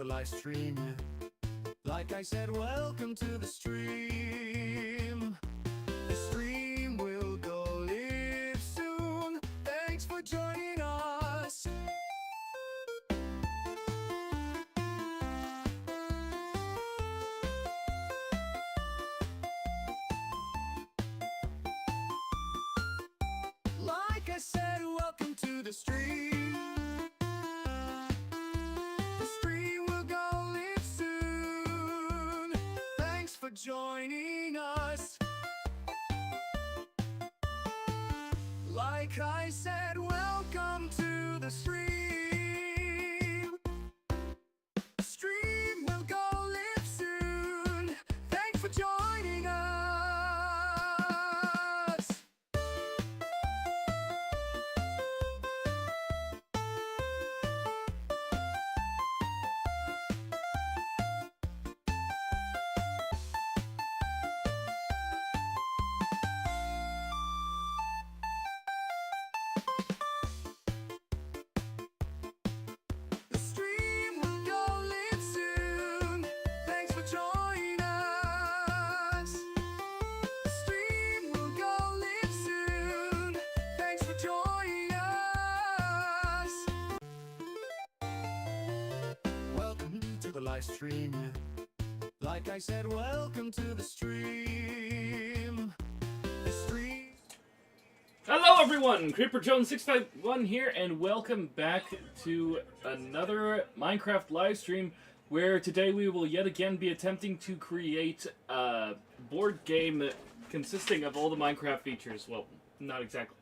live stream. Like I said, welcome to the stream. The stream will go live soon. Thanks for joining us. Like I said, welcome to the stream. The stream will go live soon. Thanks for joining us. Like I said, welcome to the stream. The stream will go live soon. Thanks for joining us. The stream will go live soon. Thanks for joining us. The stream will go live soon. Thanks for joining us. Welcome to the live stream. Like I said, welcome to the stream. The stream. Hello everyone, Creeper Jones 651 here, and welcome back to another Minecraft live stream, where today we will yet again be attempting to create a board game consisting of all the Minecraft features. Well, not exactly.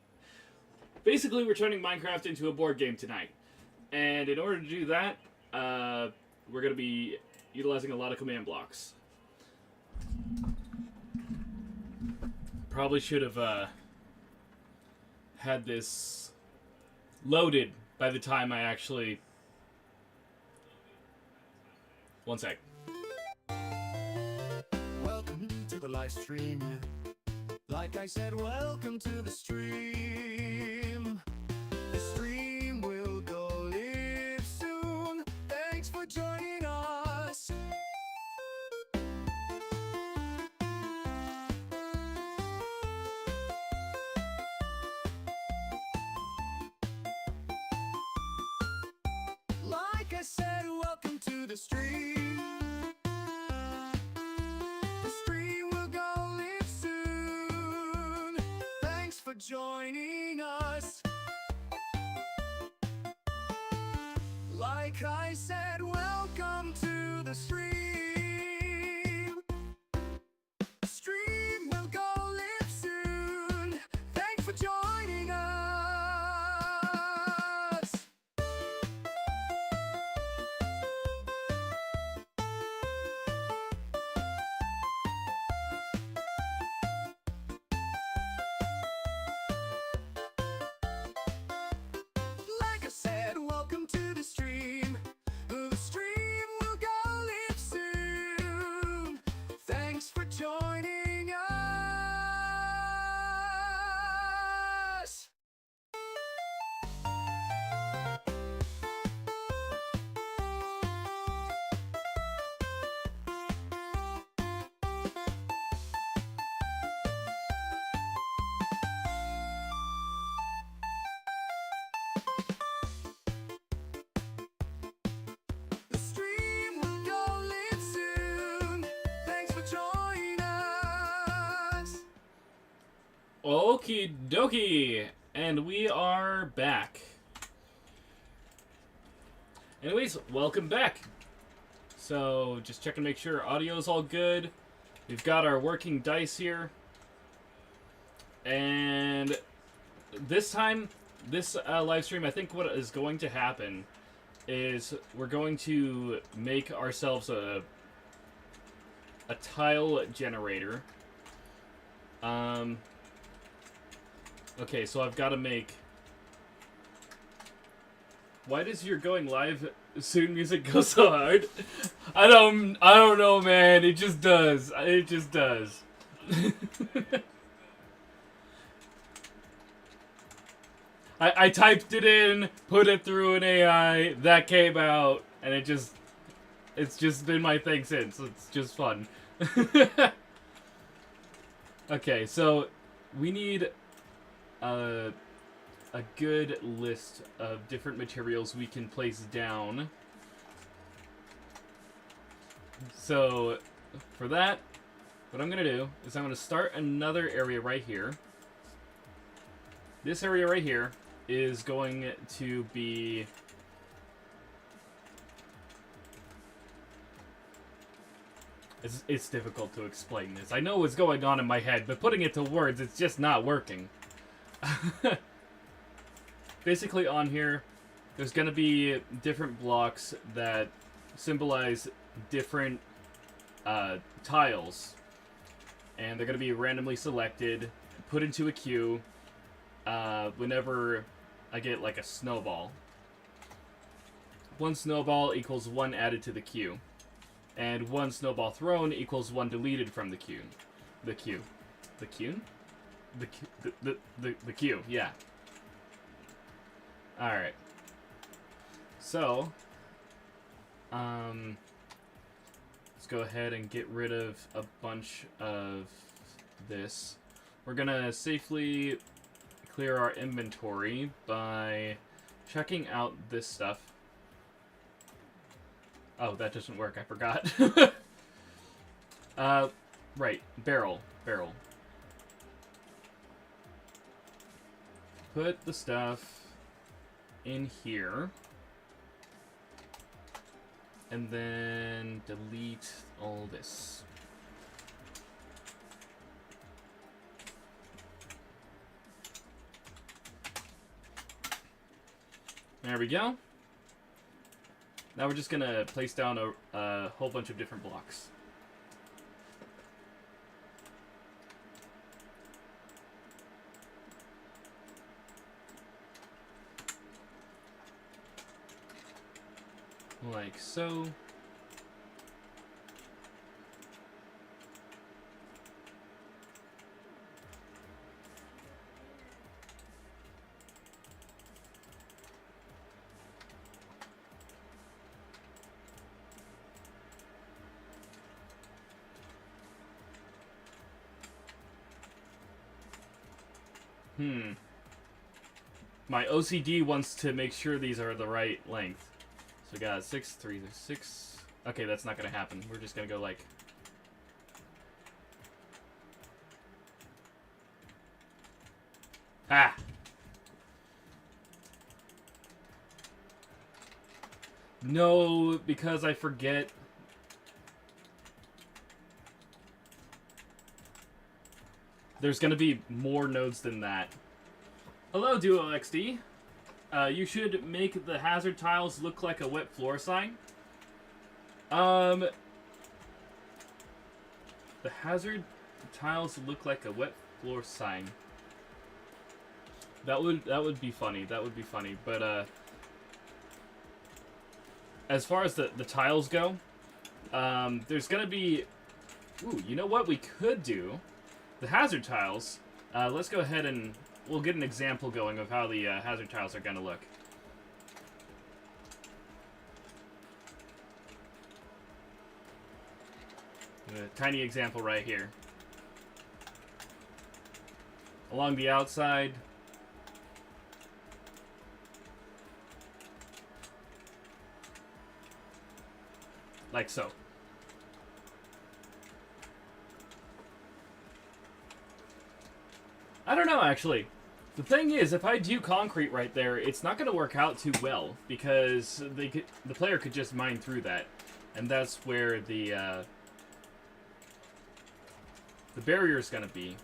Basically, we're turning Minecraft into a board game tonight, and in order to do that, we're going to be utilizing a lot of command blocks. Probably should have had this loaded by the time I actually... One sec. Welcome to the live stream. Like I said, welcome to the stream. The stream will go live soon. Thanks for joining us. Like I said, welcome to the stream. The stream will go live soon. Thanks for joining us. Like I said, welcome to the stream. The stream will go live soon. Thanks for joining us. Like I said, welcome to the stream. The stream will go live soon. Thanks for joining us. The stream will go live soon. Thanks for joining us. Okie dokie, and we are back. Anyways, welcome back. So, just check and make sure audio's all good. We've got our working dice here. And this time, this live stream, I think what is going to happen is we're going to make ourselves a tile generator. Okay, so I've got to make... Why does your going live soon music go so hard? I don't know, man. It just does. It just does. I typed it in, put it through an AI, that came out, and it just It's just been my thing since. It's just fun. Okay, so we need a good list of different materials we can place down. So for that, what I'm going to do is I'm going to start another area right here. This area right here is going to be... It's difficult to explain this. I know what's going on in my head, but putting it to words, it's just not working. Basically on here, there's going to be different blocks that symbolize different tiles. And they're going to be randomly selected, put into a queue whenever I get like a snowball. One snowball equals one added to the queue. And one snowball thrown equals one deleted from the queue. The queue. The queue? The queue, yeah. Alright. So, let's go ahead and get rid of a bunch of this. We're gonna safely clear our inventory by checking out this stuff. Oh, that doesn't work. I forgot. Right. Barrel. Put the stuff in here. And then delete all this. There we go. Now we're just gonna place down a whole bunch of different blocks. Like so. My OCD wants to make sure these are the right length. So we got 6, 3, 6. Okay, that's not gonna happen. We're just gonna go like... Ah! No, because I forget... There's gonna be more nodes than that. Hello, Duo XD. You should make the hazard tiles look like a wet floor sign. The hazard tiles look like a wet floor sign. That would be funny. That would be funny. But as far as the tiles go, there's gonna be. Ooh, you know what we could do? The hazard tiles. Let's go ahead and we'll get an example going of how the hazard tiles are gonna look. A tiny example right here. Along the outside. Like so. I don't know, actually. The thing is, if I do concrete right there, it's not going to work out too well, because the player could just mine through that. And that's where the barrier is going to be.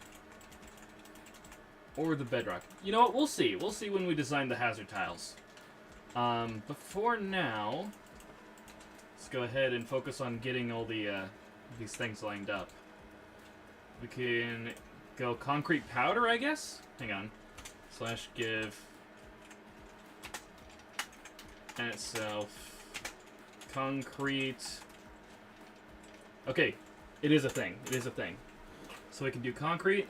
Or the bedrock. You know what? We'll see. We'll see when we design the hazard tiles. But for now, let's go ahead and focus on getting all the these things lined up. We can go concrete powder, I guess? Hang on. / give and itself concrete. Okay, it is a thing. It is a thing. So we can do concrete.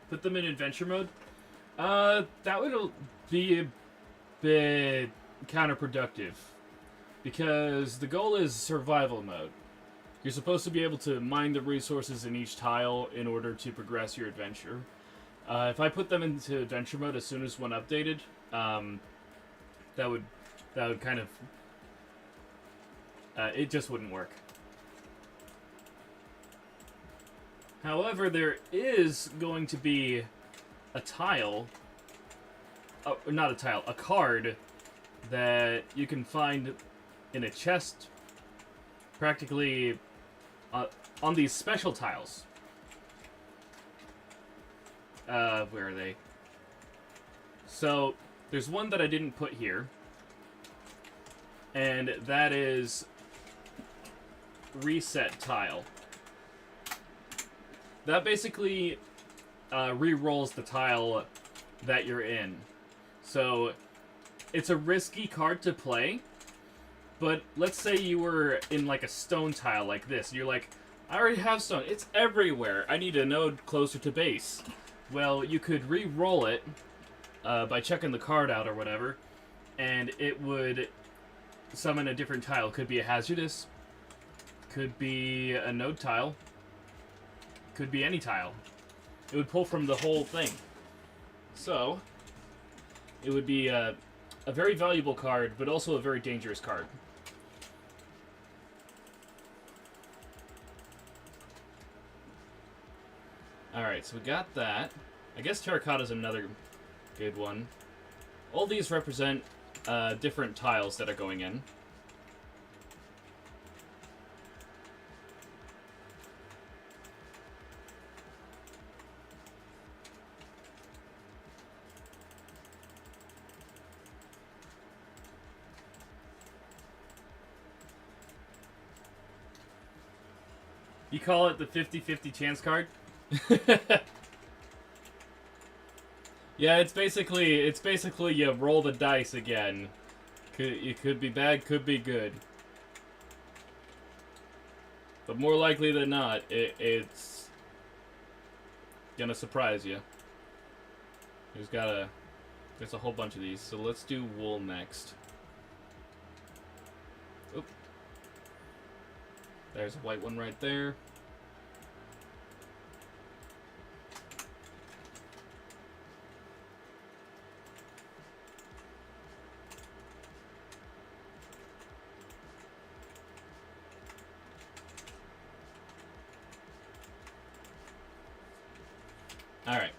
Put them in adventure mode. That would be a bit counterproductive because the goal is survival mode. You're supposed to be able to mine the resources in each tile in order to progress your adventure. If I put them into adventure mode as soon as one updated, that would kind of it just wouldn't work. However, there is going to be a tile, not a tile, a card that you can find in a chest practically on these special tiles. Where are they? So, there's one that I didn't put here, and that is reset tile. That basically re-rolls the tile that you're in. So, it's a risky card to play, but let's say you were in like a stone tile like this, and you're like, I already have stone, it's everywhere, I need a node closer to base. Well, you could re-roll it by checking the card out or whatever, and it would summon a different tile. Could be a hazardous, could be a node tile, could be any tile. It would pull from the whole thing. So, it would be a very valuable card, but also a very dangerous card. Alright, so we got that. I guess Terracotta's another good one. All these represent different tiles that are going in. You call it the 50-50 chance card? Yeah, it's basically you roll the dice again. It could be bad, could be good. But more likely than not, it's gonna surprise you. There's a whole bunch of these, so let's do wool next. Oop. There's a white one right there. Alright.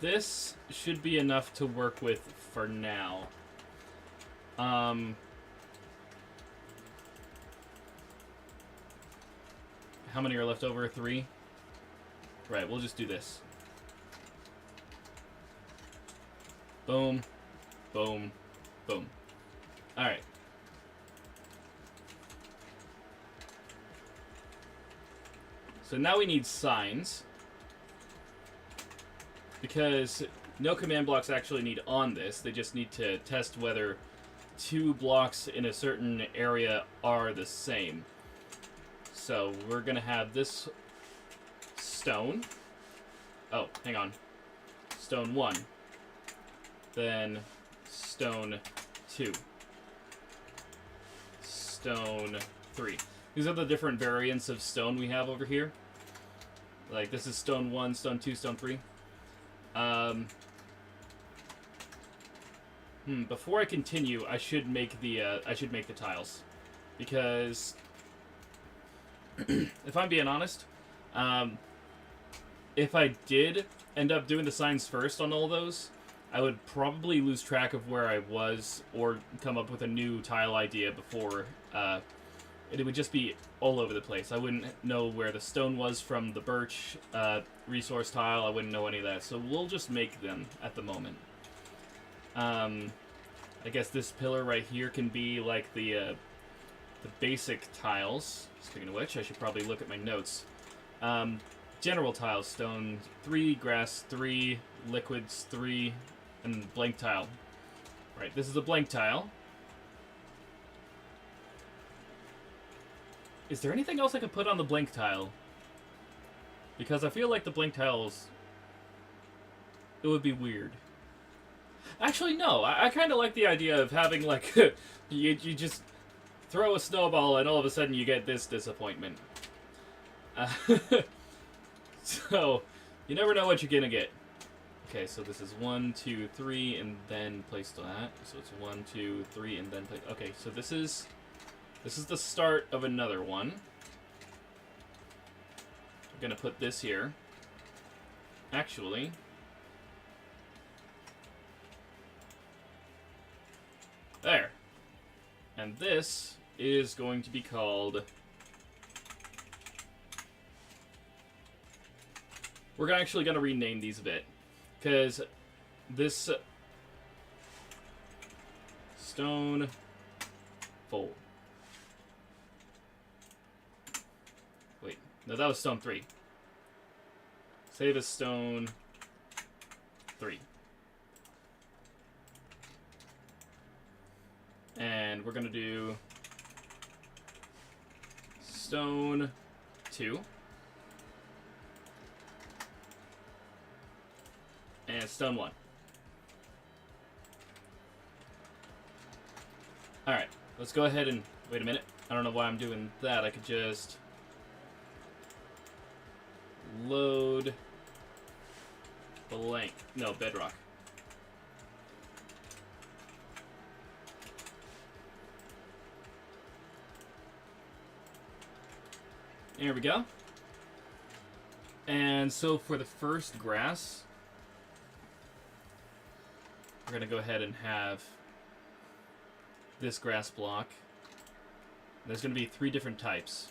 This should be enough to work with for now. How many are left over? 3? Right, we'll just do this. Boom, boom, boom. Alright. So now we need signs. Because no command blocks actually need on this. They just need to test whether 2 blocks in a certain area are the same. So we're going to have this stone. Oh, hang on. Stone 1. Then stone 2. Stone 3. These are the different variants of stone we have over here. Like this is stone 1, stone 2, stone 3. Before I continue, I should make the tiles, because if I'm being honest, if I did end up doing the signs first on all those, I would probably lose track of where I was or come up with a new tile idea before. It would just be all over the place. I wouldn't know where the stone was from the birch resource tile. I wouldn't know any of that. So we'll just make them at the moment. I guess this pillar right here can be like the basic tiles. Speaking of which, I should probably look at my notes. General tiles: stone 3, grass 3, liquids 3, and blank tile. Right, this is a blank tile. Is there anything else I could put on the blank tile? Because I feel like the blank tiles... It would be weird. Actually, no. I kind of like the idea of having, like... you just throw a snowball and all of a sudden you get this disappointment. So, you never know what you're gonna get. Okay, so this is 1, 2, 3, and then place that. So it's 1, 2, 3, and then place... Okay, so this is the start of another one. I'm gonna put this here. Actually... There. And this is going to be called... We're actually going to rename these a bit. Because this... Stone... Fold. Wait. No, that was stone 3. Save as stone 3. And we're going to do stone 2. And stone 1. Alright, let's go ahead and... Wait a minute. I don't know why I'm doing that. I could just... Load... Blank. No, bedrock. There we go. And so for the first grass, we're going to go ahead and have this grass block. There's going to be 3 different types.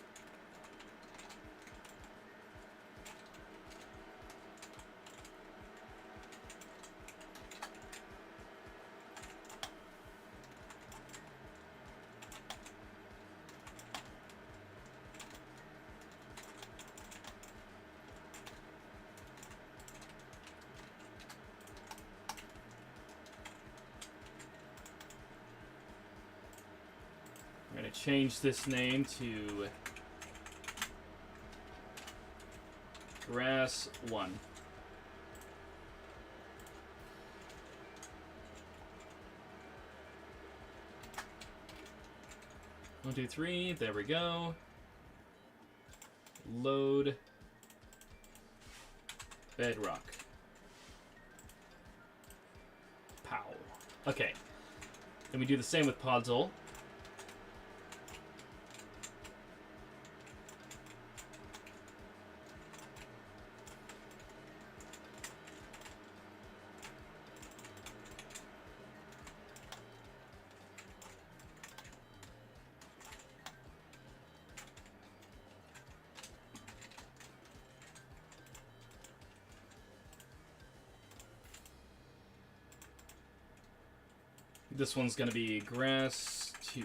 I'm going to change this name to Grass 1. One, two, three. There we go. Load bedrock. Pow. Okay. Then we do the same with Podzol. This one's going to be grass 2.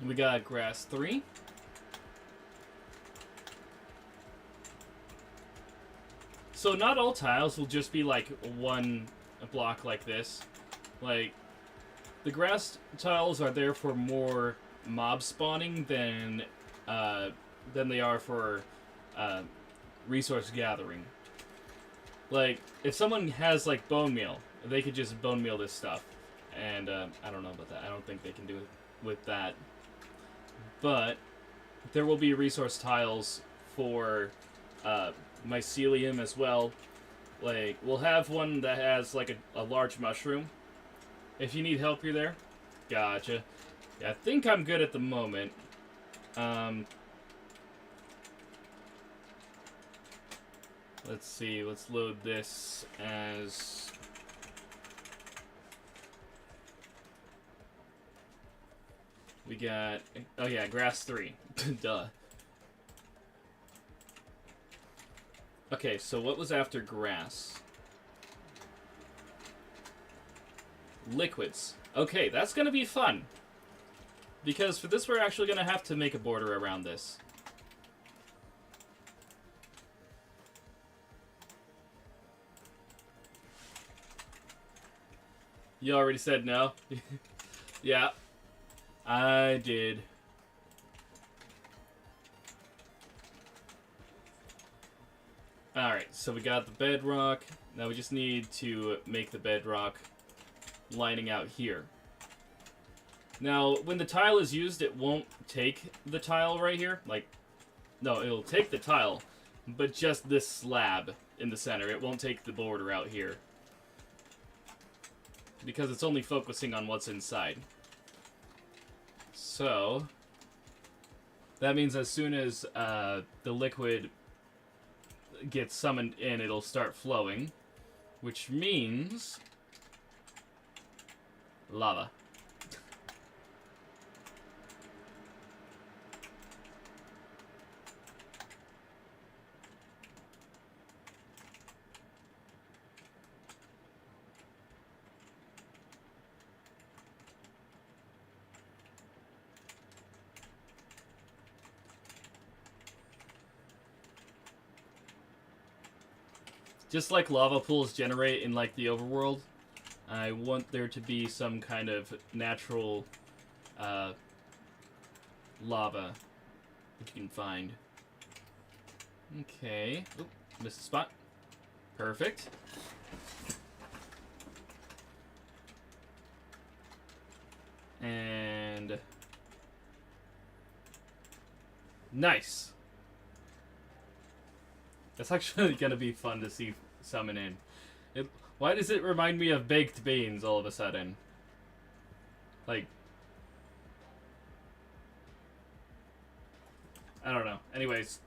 We got grass 3. So not all tiles will just be like one block like this. Like, the grass tiles are there for more mob spawning than they are for resource gathering. Like, if someone has like bone meal, they could just bone meal this stuff. And I don't know about that. I don't think they can do it with that. But there will be resource tiles for mycelium as well. Like, we'll have one that has like a large mushroom. If you need help, you're there. Gotcha. Yeah, I think I'm good at the moment. Let's see, let's load this as... We got... Oh yeah, grass 3. Duh. Okay, so what was after grass? liquids. Okay, that's gonna be fun. Because for this, we're actually gonna have to make a border around this. You already said no? Yeah, I did. Alright, so we got the bedrock. Now we just need to make the bedrock lining out here. Now, when the tile is used, it won't take the tile right here. Like, no, it'll take the tile, but just this slab in the center. It won't take the border out here. Because it's only focusing on what's inside. So, that means as soon as the liquid gets summoned in, it'll start flowing. Which means... lava. Just like lava pools generate in, like, the overworld, I want there to be some kind of natural lava that you can find. Okay. Oop, missed a spot. Perfect. And... nice! That's actually gonna be fun to see summon in. Why does it remind me of baked beans all of a sudden? Like... I don't know. Anyways.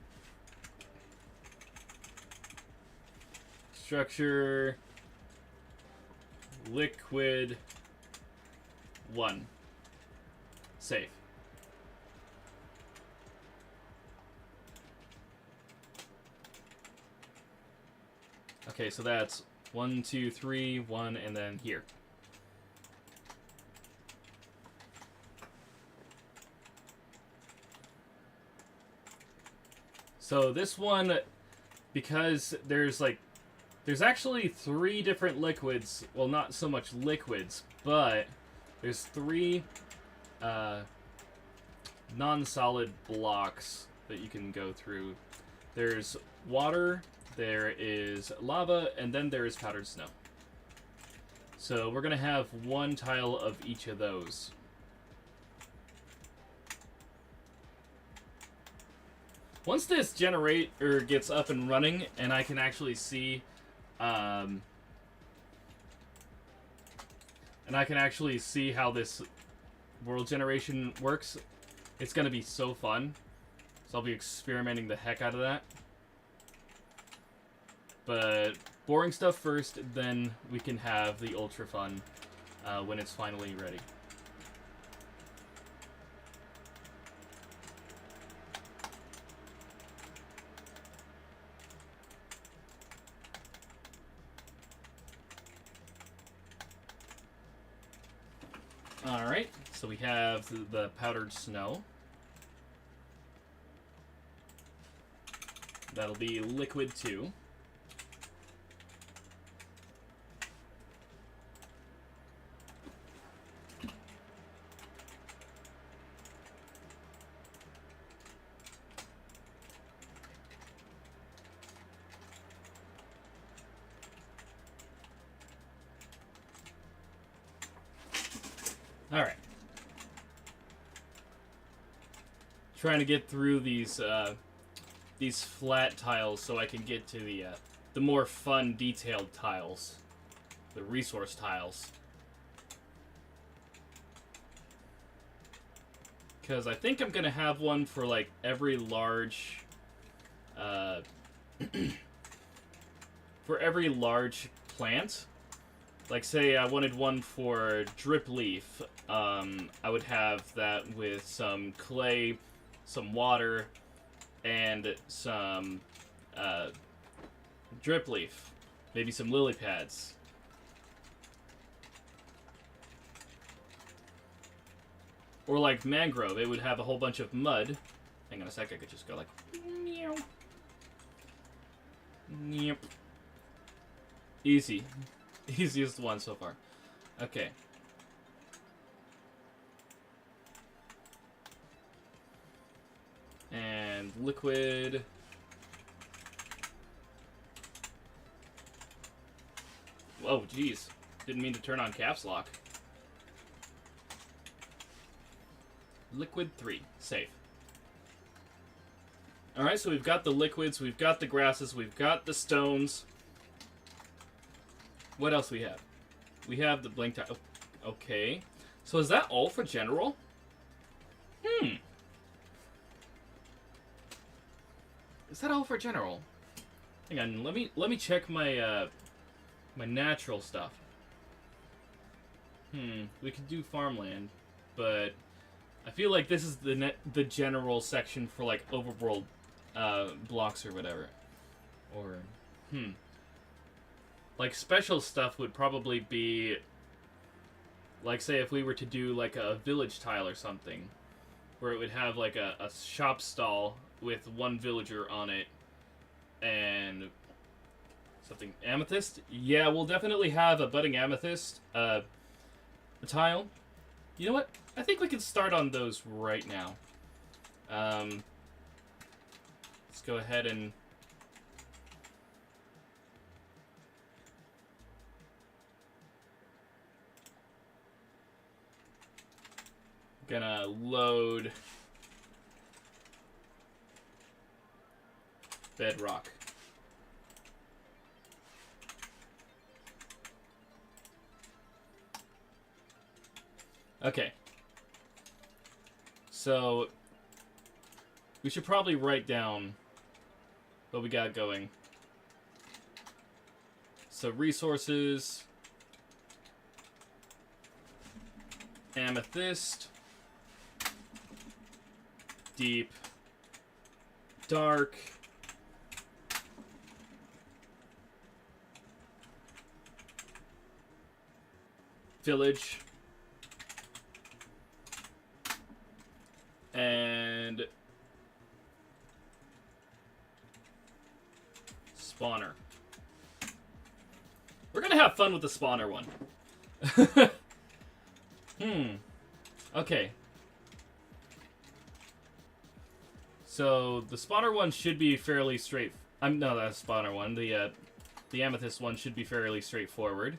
Structure... liquid... 1. Save. Okay, so that's 1, 2, 3, 1, and then here. So this one, because there's actually 3 different liquids. Well, not so much liquids, but there's 3 non-solid blocks that you can go through. There's water, there is lava, and then there is powdered snow. So we're going to have 1 tile of each of those. Once this generator gets up and running, and I can actually see, how this world generation works, it's going to be so fun. So I'll be experimenting the heck out of that. But boring stuff first, then we can have the ultra fun when it's finally ready. Alright, so we have the powdered snow. That'll be liquid 2. Alright. Trying to get through these flat tiles so I can get to the more fun, detailed tiles. The resource tiles. Because I think I'm going to have one for, like, every large... for every large plant. Like, say I wanted one for drip leaf. I would have that with some clay, some water, and some drip leaf. Maybe some lily pads. Or like mangrove, it would have a whole bunch of mud. Hang on a sec, I could just go like... Meow. Yep. Easy. Easiest one so far. Okay. And liquid. Oh, geez. Didn't mean to turn on caps lock. Liquid 3. Safe. Alright, so we've got the liquids, we've got the grasses, we've got the stones. What else we have? We have the blink tile. Okay. So is that all for general? Is that all for general? Hang on, let me check my my natural stuff. We could do farmland, but I feel like this is the general section for like overworld blocks or whatever. Or like special stuff would probably be like, say if we were to do like a village tile or something, where it would have like a shop stall with one villager on it and something. Amethyst? Yeah, we'll definitely have a budding amethyst a tile. You know what? I think we can start on those right now. Let's go ahead and gonna load bedrock. Okay. So we should probably write down what we got going. So resources, amethyst, deep, dark, village, and spawner. We're gonna have fun with the spawner one. Okay. So the spawner one should be fairly straight. No, that's spawner one. The amethyst one should be fairly straightforward.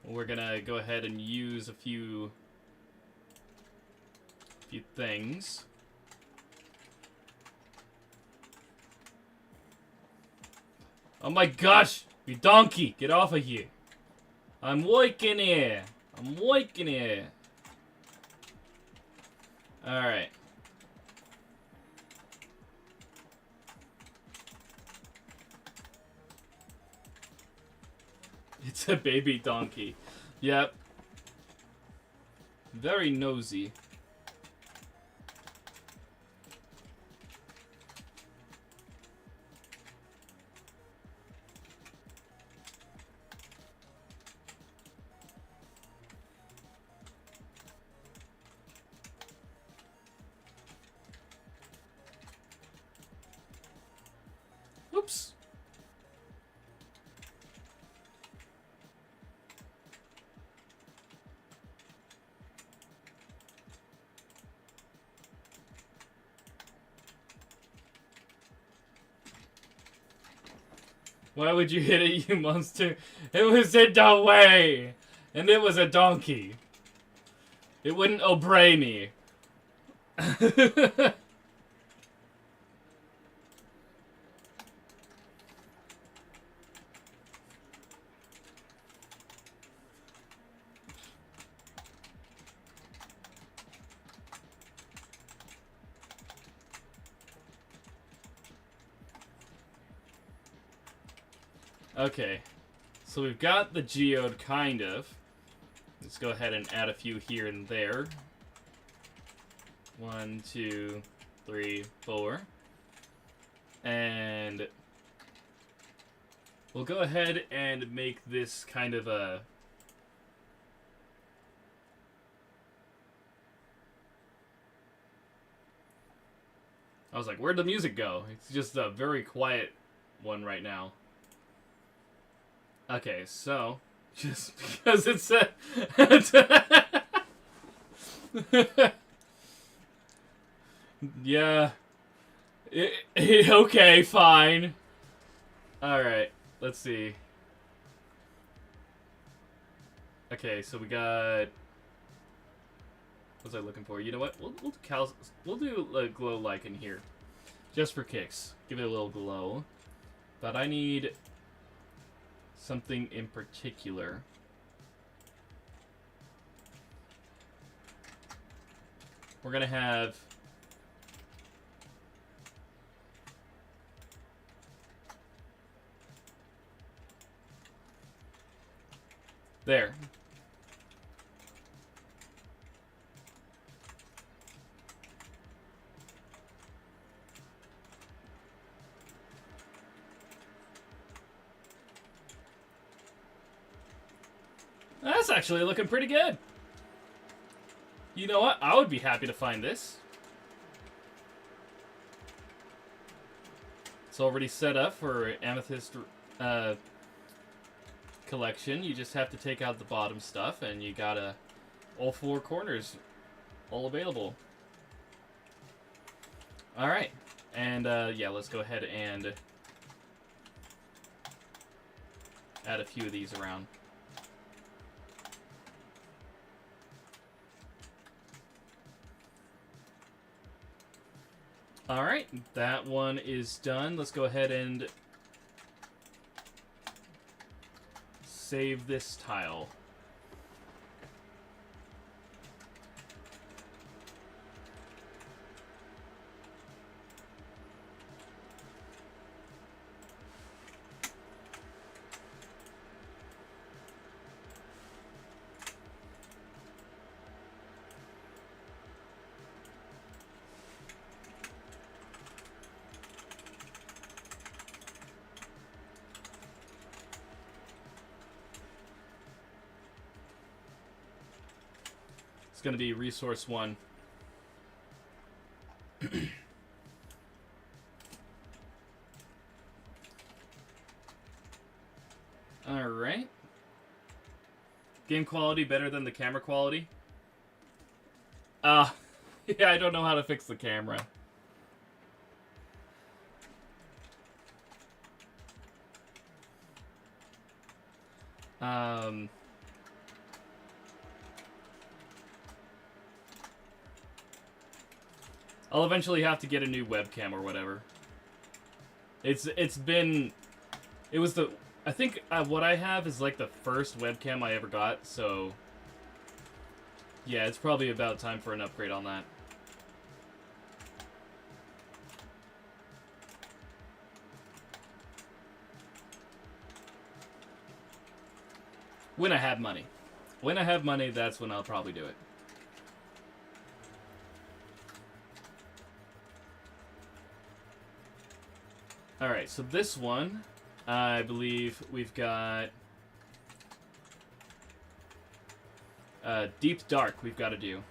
We're gonna go ahead and use a few things. Oh my gosh! You donkey! Get off of here! I'm working here! I'm working here! Alright. It's a baby donkey. Yep. Very nosy. Oops. Why would you hit it, you monster? It was in the way! And it was a donkey. It wouldn't obey me. Okay, so we've got the geode, kind of. Let's go ahead and add a few here and there. 1, 2, 3, 4. And we'll go ahead and make this kind of a I was like, where'd the music go? It's just a very quiet one right now. Okay, so just because it's a yeah. Okay, fine. Alright, let's see. Okay, so we got... What was I looking for? You know what? We'll do a glow like in here. Just for kicks. Give it a little glow. But I need something in particular. We're gonna have... There. That's actually looking pretty good. You know what? I would be happy to find this. It's already set up for Amethyst collection. You just have to take out the bottom stuff, and you got all four corners all available. All right, and yeah, let's go ahead and add a few of these around. All right, that one is done. Let's go ahead and save this tile. Going to be resource 1. All right. Game quality better than the camera quality? Yeah, I don't know how to fix the camera. I'll eventually have to get a new webcam or whatever. It was the... I think what I have is like the first webcam I ever got, so... Yeah, it's probably about time for an upgrade on that. When I have money. When I have money, that's when I'll probably do it. Alright, so this one, I believe we've got... Deep Dark we've got to do.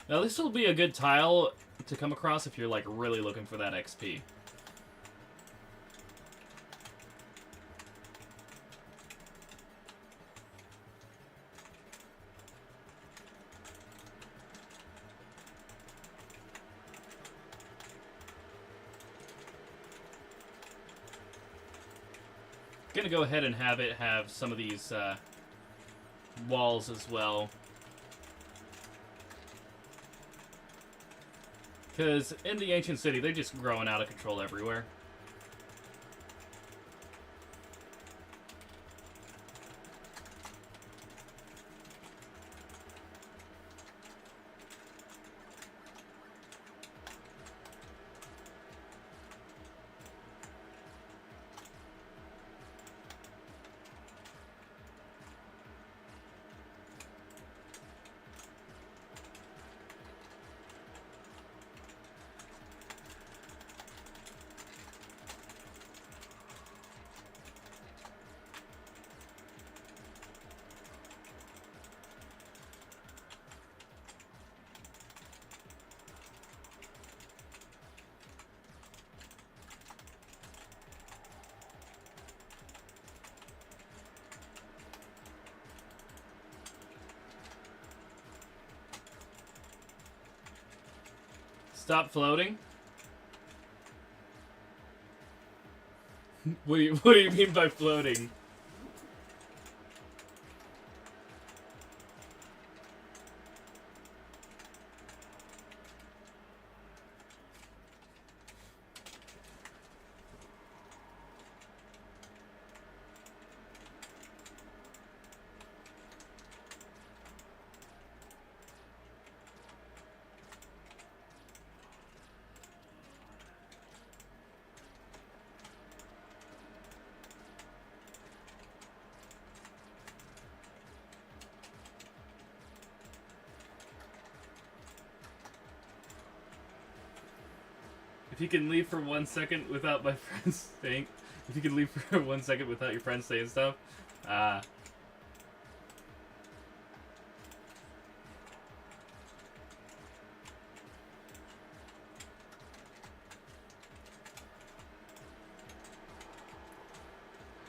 Now this will be a good tile to come across if you're like really looking for that XP. Gonna go ahead and have some of these walls as well. Because in the ancient city, they're just growing out of control everywhere. Stop floating? What do you mean by floating? If you can leave for 1 second without my friends saying... If you can leave for 1 second without your friends saying stuff.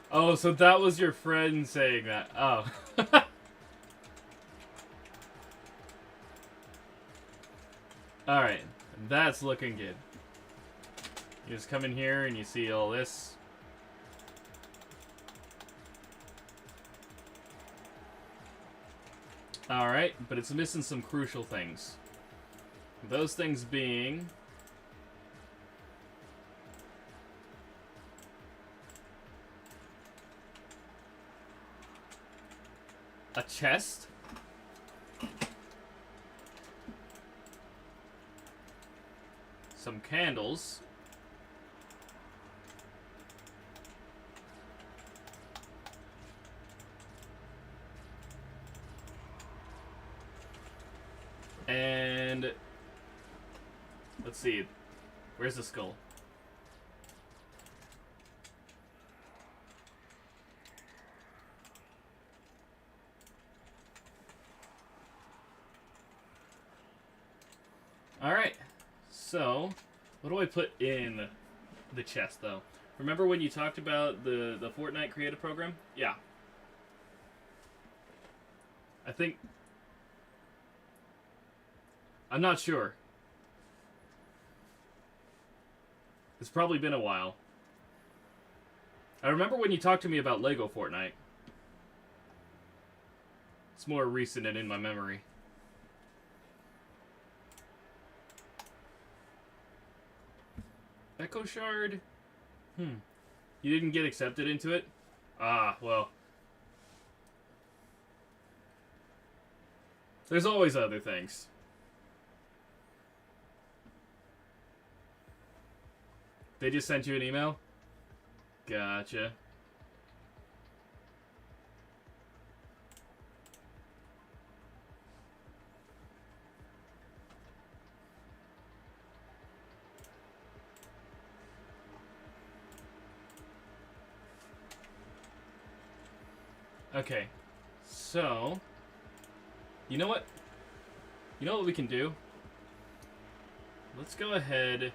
Oh, so that was your friend saying that. Oh. Alright. That's looking good. You just come in here and you see all this. Alright, but it's missing some crucial things. Those things being... a chest. Some candles. And let's see, where's the skull? Alright, so what do I put in the chest though? Remember when you talked about the Fortnite creative program? Yeah. I think... I'm not sure. It's probably been a while. I remember when you talked to me about Lego Fortnite. It's more recent and in my memory. Echo Shard? You didn't get accepted into it? Ah, well. There's always other things. They just sent you an email? Gotcha. Okay. So, you know what? You know what we can do? Let's go ahead...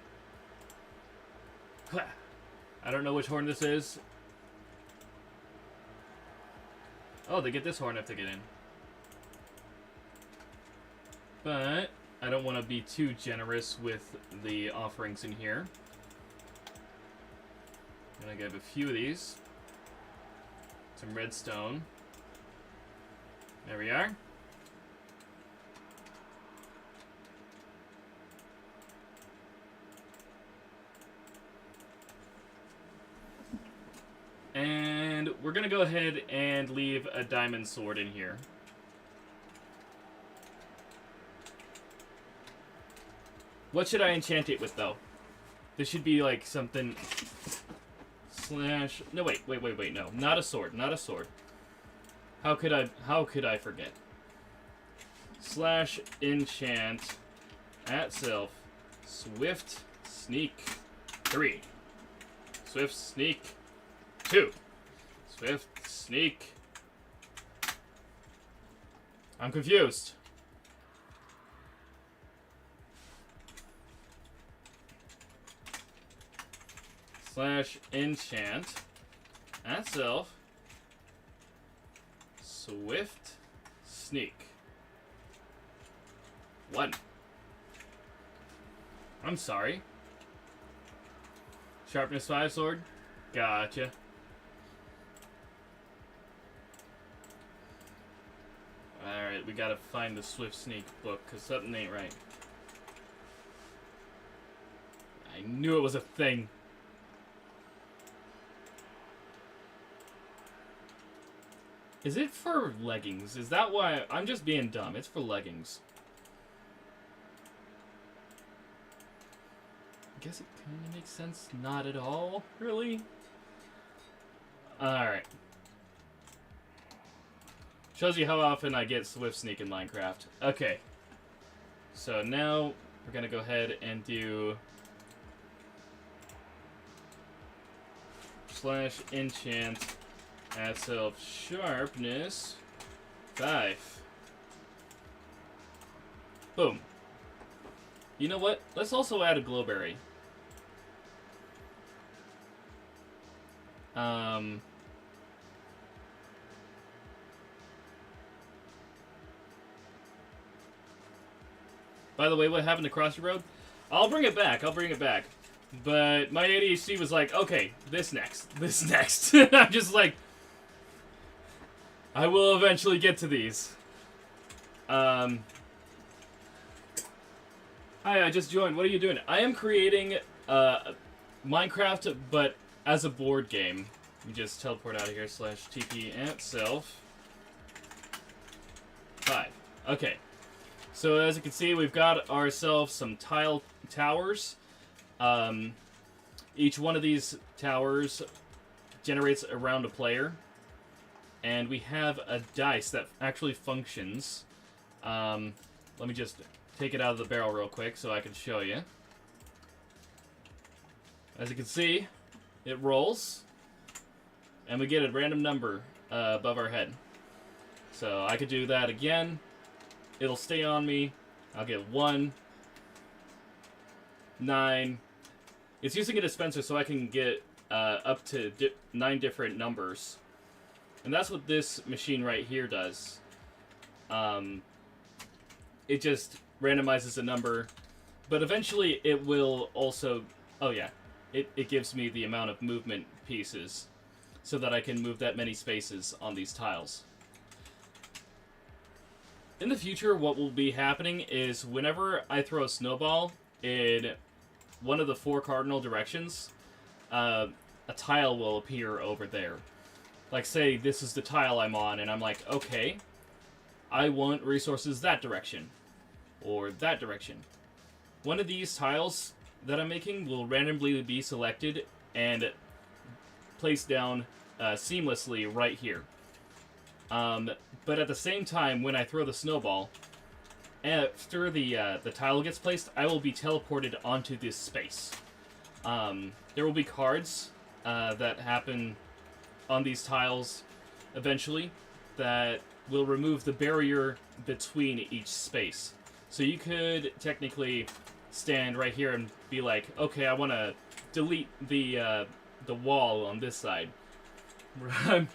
I don't know which horn this is. Oh, they get this horn if they get in. But I don't want to be too generous with the offerings in here. I'm gonna give a few of these. Some redstone. There we are. And we're gonna go ahead and leave a diamond sword in here. What should I enchant it with, though? This should be like something... Slash... No, wait, no. Not a sword, not a sword. How could I forget? Slash enchant at self swift sneak 3. Swift sneak 2. Swift sneak. I'm confused. Slash enchant at self swift sneak 1. I'm sorry. Sharpness 5 sword? Gotcha. Alright, we gotta find the Swift Sneak book, because something ain't right. I knew it was a thing. Is it for leggings? Is that why? I'm just being dumb. It's for leggings. I guess it kind of makes sense. Not at all, really. Alright. Shows you how often I get Swift Sneak in Minecraft. Okay. So now we're going to go ahead and do / enchant add self sharpness 5. Boom. You know what? Let's also add a glowberry. By the way, what happened to Crossy Road? I'll bring it back. But my ADHD was like, okay, this next. And I'm just like, I will eventually get to these. Hi, I just joined. What are you doing? I am creating Minecraft, but as a board game. We just teleport out of here / TP ant self 5. Okay. So as you can see, we've got ourselves some tile towers. Each one of these towers generates around a player. And we have a dice that actually functions. Let me just take it out of the barrel real quick so I can show you. As you can see, it rolls. And we get a random number above our head. So I could do that again. It'll stay on me. I'll get 1, 9. It's using a dispenser so I can get up to 9 different numbers. And that's what this machine right here does. It just randomizes a number. But eventually it will also... Oh yeah. It gives me the amount of movement pieces. So that I can move that many spaces on these tiles. In the future, what will be happening is whenever I throw a snowball in one of the 4 cardinal directions, a tile will appear over there. Like, say, this is the tile I'm on, and I'm like, okay, I want resources that direction, or that direction. One of these tiles that I'm making will randomly be selected and placed down seamlessly right here. But at the same time, when I throw the snowball, after the tile gets placed, I will be teleported onto this space. There will be cards that happen on these tiles eventually that will remove the barrier between each space. So you could technically stand right here and be like, okay, I want to delete the wall on this side. I'm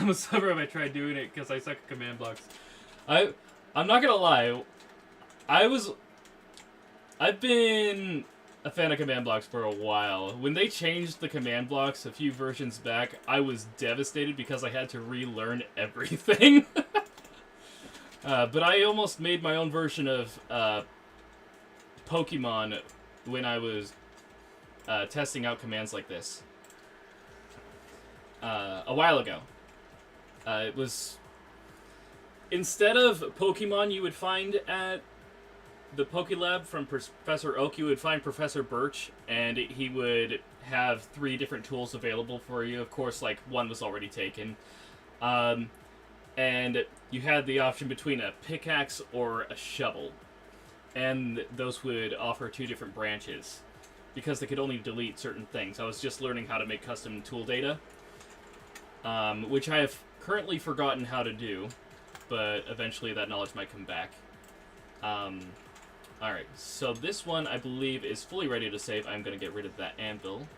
a suffer if I tried doing it because I suck at command blocks. I'm not gonna lie. I've been a fan of command blocks for a while. When they changed the command blocks a few versions back, I was devastated because I had to relearn everything. But I almost made my own version of Pokemon when I was testing out commands like this. A while ago. It was... Instead of Pokemon you would find at the Pokélab from Professor Oak, you would find Professor Birch, and he would have 3 different tools available for you. Of course, like, one was already taken. And you had the option between a pickaxe or a shovel. And those would offer 2 different branches, because they could only delete certain things. I was just learning how to make custom tool data. Which I have currently forgotten how to do, but eventually that knowledge might come back. Alright, so this one, I believe, is fully ready to save. I'm going to get rid of that anvil.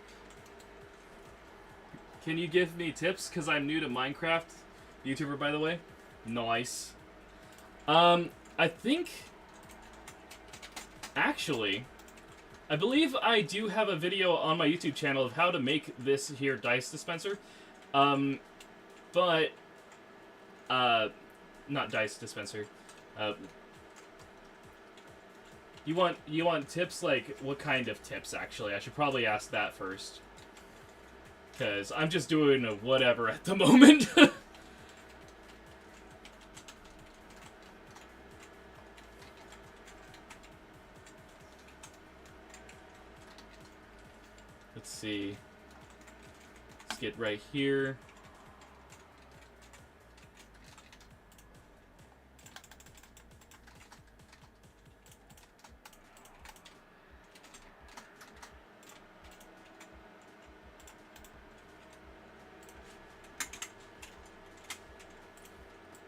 Can you give me tips? Because I'm new to Minecraft. YouTuber, by the way. Nice. I think... Actually, I believe I do have a video on my YouTube channel of how to make this here dice dispenser. But, not dice dispenser. You want tips? Like, what kind of tips, actually? I should probably ask that first. Because I'm just doing a whatever at the moment. Let's see. Let's get right here.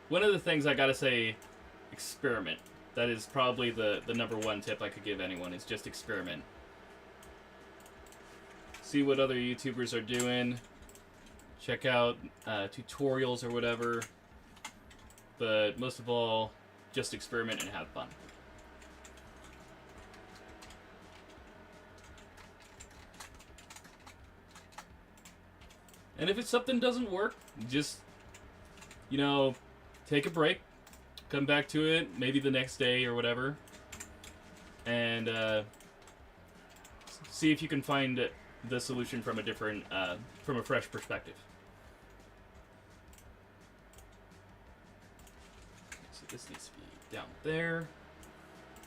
One of the things I gotta say, experiment. That is probably the number one tip I could give anyone, is just experiment. See what other YouTubers are doing. Check out tutorials or whatever. But most of all, just experiment and have fun. And if it's something doesn't work, just, you know, take a break, come back to it, maybe the next day or whatever, and see if you can find the solution from a different, from a fresh perspective. So this needs to be down there,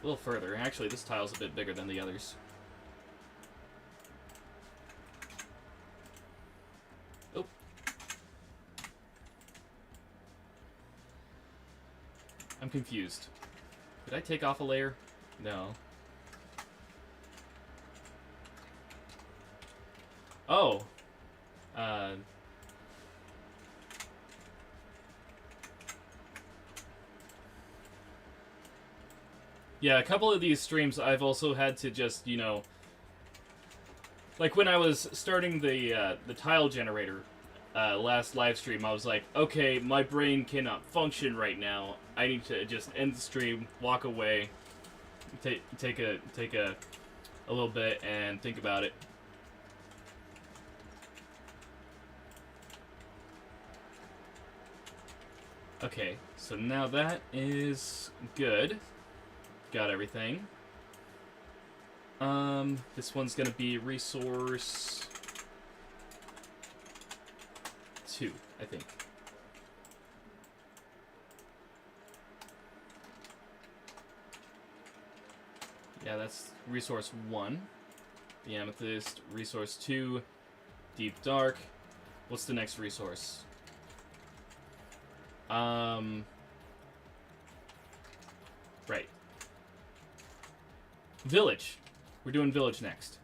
a little further. Actually, this tile's a bit bigger than the others. Oh. I'm confused. Did I take off a layer? No. Oh. Yeah, a couple of these streams I've also had to just, you know, like when I was starting the tile generator last live stream, I was like, okay, my brain cannot function right now. I need to just end the stream, walk away, take a little bit and think about it. Okay, so now that is good. Got everything. This one's gonna be resource 2, I think. Yeah, that's resource 1. The amethyst, resource 2, deep dark. What's the next resource? Right. Village. We're doing village next.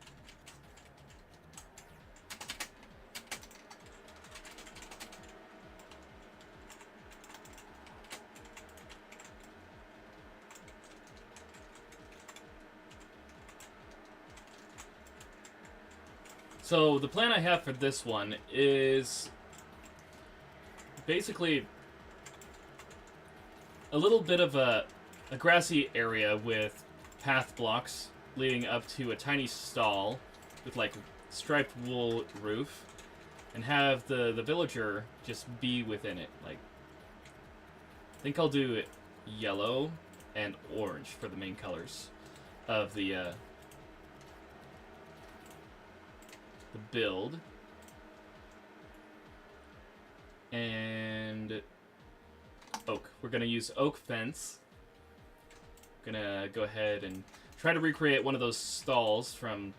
So the plan I have for this one is basically a little bit of a grassy area with path blocks leading up to a tiny stall with like striped wool roof, and have the villager just be within it. Like, I think I'll do it yellow and orange for the main colors of the build. And oak. We're gonna use oak fence. Gonna go ahead and try to recreate one of those stalls from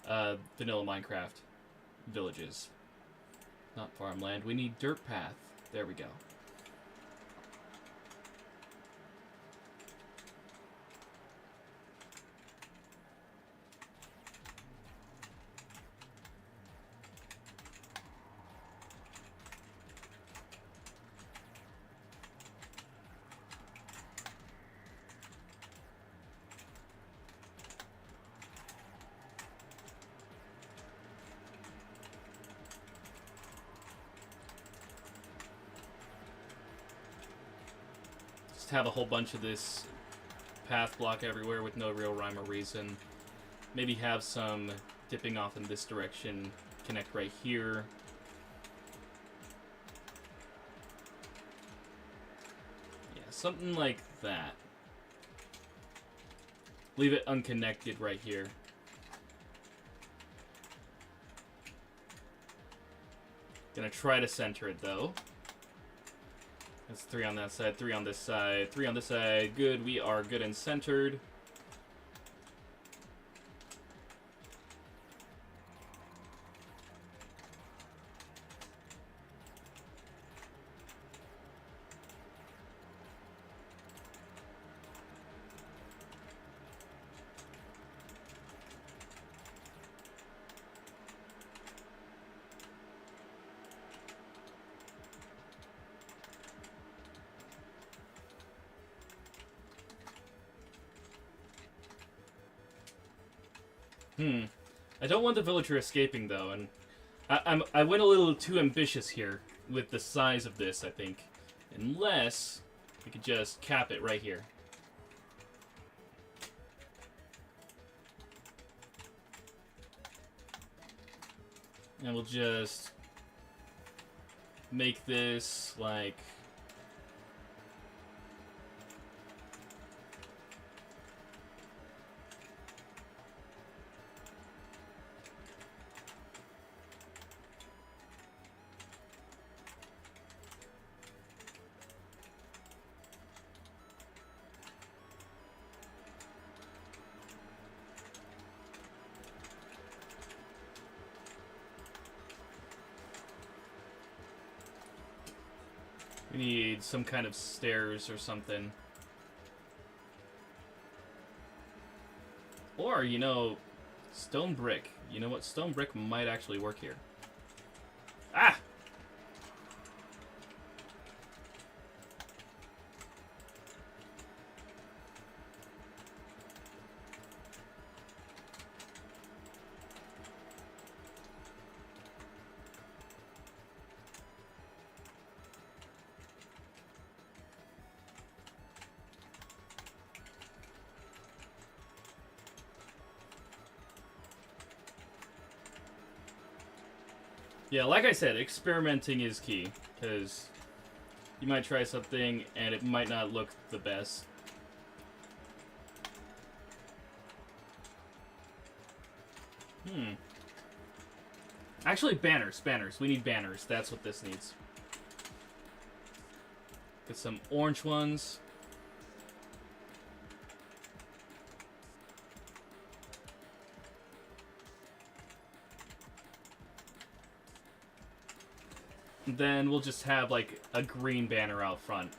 vanilla Minecraft villages. Not farmland. We need dirt path. There we go. Have a whole bunch of this path block everywhere with no real rhyme or reason. Maybe have some dipping off in this direction, connect right here. Yeah, something like that. Leave it unconnected right here. Gonna try to center it though. That's 3 on that side, 3 on this side, 3 on this side. Good, we are good and centered. I don't want the villager escaping though, and I went a little too ambitious here with the size of this, I think. Unless we could just cap it right here. And we'll just make this like... We need some kind of stairs or something. Or, you know, stone brick. You know what? Stone brick might actually work here. Ah! Yeah, like I said, experimenting is key, because you might try something and it might not look the best. Actually, banners. We need banners. That's what this needs. Get some orange ones. Then we'll just have, like, a green banner out front.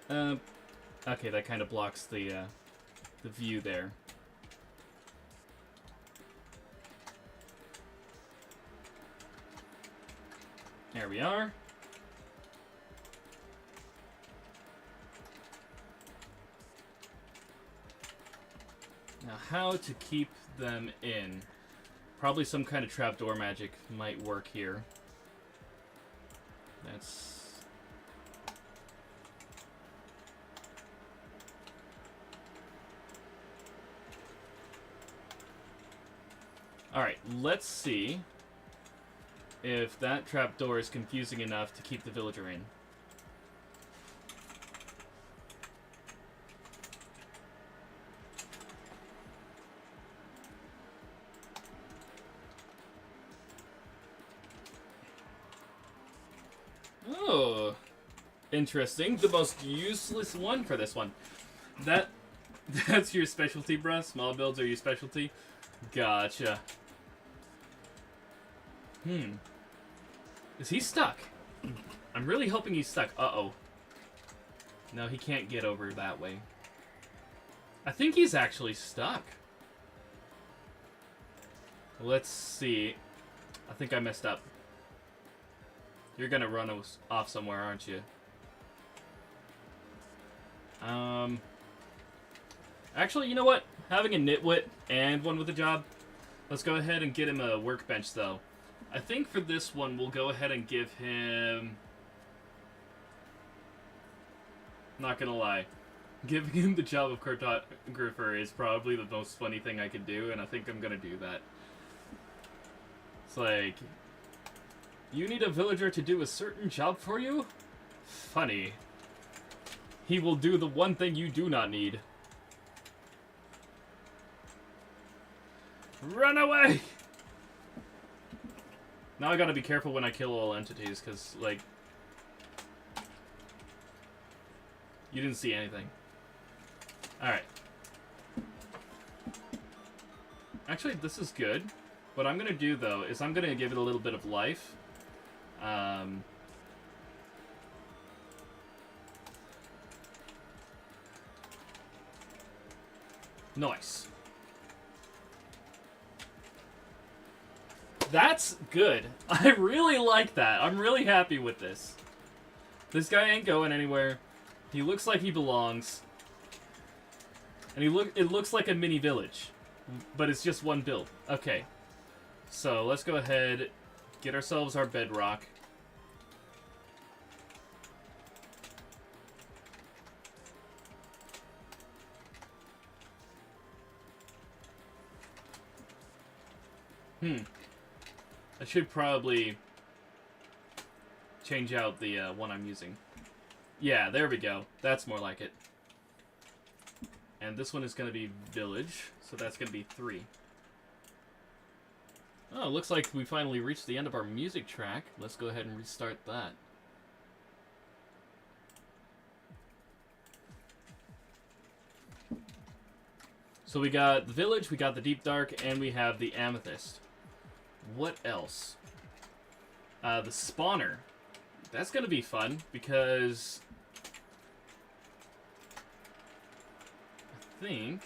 Okay, that kind of blocks the view there. There we are. Now, how to keep them in? Probably some kind of trapdoor magic might work here. That's... Alright, let's see if that trapdoor is confusing enough to keep the villager in. Oh, interesting. The most useless one for this one. That's your specialty, bruh? Small builds are your specialty? Gotcha. Is he stuck? I'm really hoping he's stuck. Uh-oh. No, he can't get over that way. I think he's actually stuck. Let's see. I think I messed up. You're gonna run off somewhere, aren't you? Actually, you know what? Having a nitwit and one with a job. Let's go ahead and get him a workbench, though. I think for this one, we'll go ahead and give him... Not gonna lie. Giving him the job of cartographer is probably the most funny thing I could do, and I think I'm gonna do that. It's like, you need a villager to do a certain job for you? Funny. He will do the one thing you do not need. Run away! Now I gotta be careful when I kill all entities, because, like, you didn't see anything. Alright. Actually, this is good. What I'm gonna do, though, is I'm gonna give it a little bit of life. Nice. That's good. I really like that. I'm really happy with this. This guy ain't going anywhere. He looks like he belongs. And it looks like a mini village. But it's just one build. Okay. So, let's go ahead, get ourselves our bedrock. I should probably change out the one I'm using. Yeah, there we go. That's more like it. And this one is going to be village, so that's going to be 3. Oh, looks like we finally reached the end of our music track. Let's go ahead and restart that. So we got the village, we got the deep dark, and we have the amethyst. What else? The spawner. That's going to be fun, because I think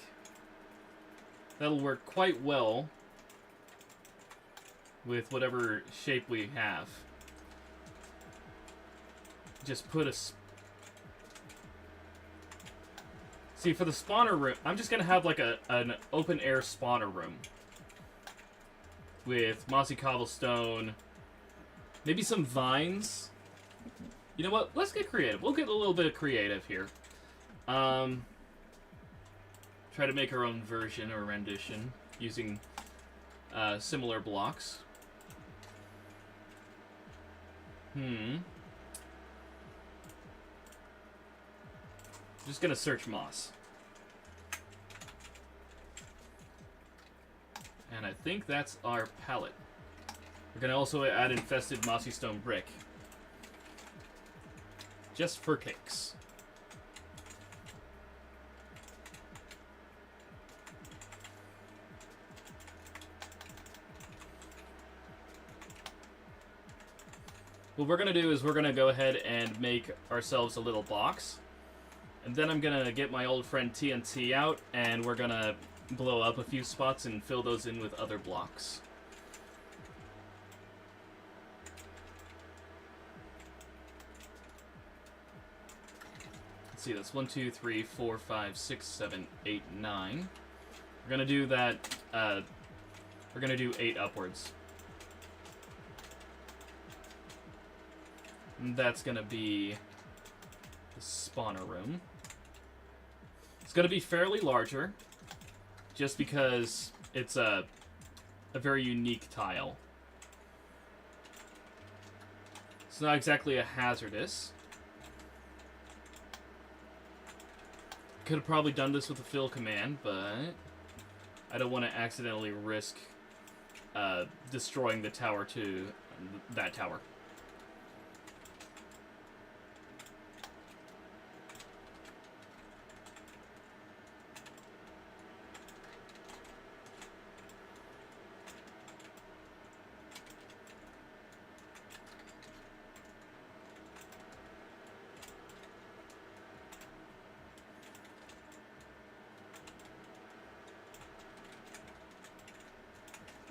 that'll work quite well with whatever shape we have. Just put a... See, for the spawner room, I'm just going to have like an open-air spawner room. With mossy cobblestone, maybe some vines. You know what? Let's get creative. We'll get a little bit of creative here. Try to make our own version or rendition using similar blocks. Just gonna search moss. And I think that's our palette. We're gonna also add infested mossy stone brick. Just for kicks. What we're gonna do is we're gonna go ahead and make ourselves a little box. And then I'm gonna get my old friend TNT out, and we're gonna blow up a few spots and fill those in with other blocks. Let's see, that's 1, 2, 3, 4, 5, 6, 7, 8, 9. We're gonna do that, we're gonna do 8 upwards. And that's gonna be the spawner room. It's gonna be fairly larger, just because it's a very unique tile. It's not exactly a hazardous. Could have probably done this with a fill command, but I don't want to accidentally risk destroying the tower to that tower.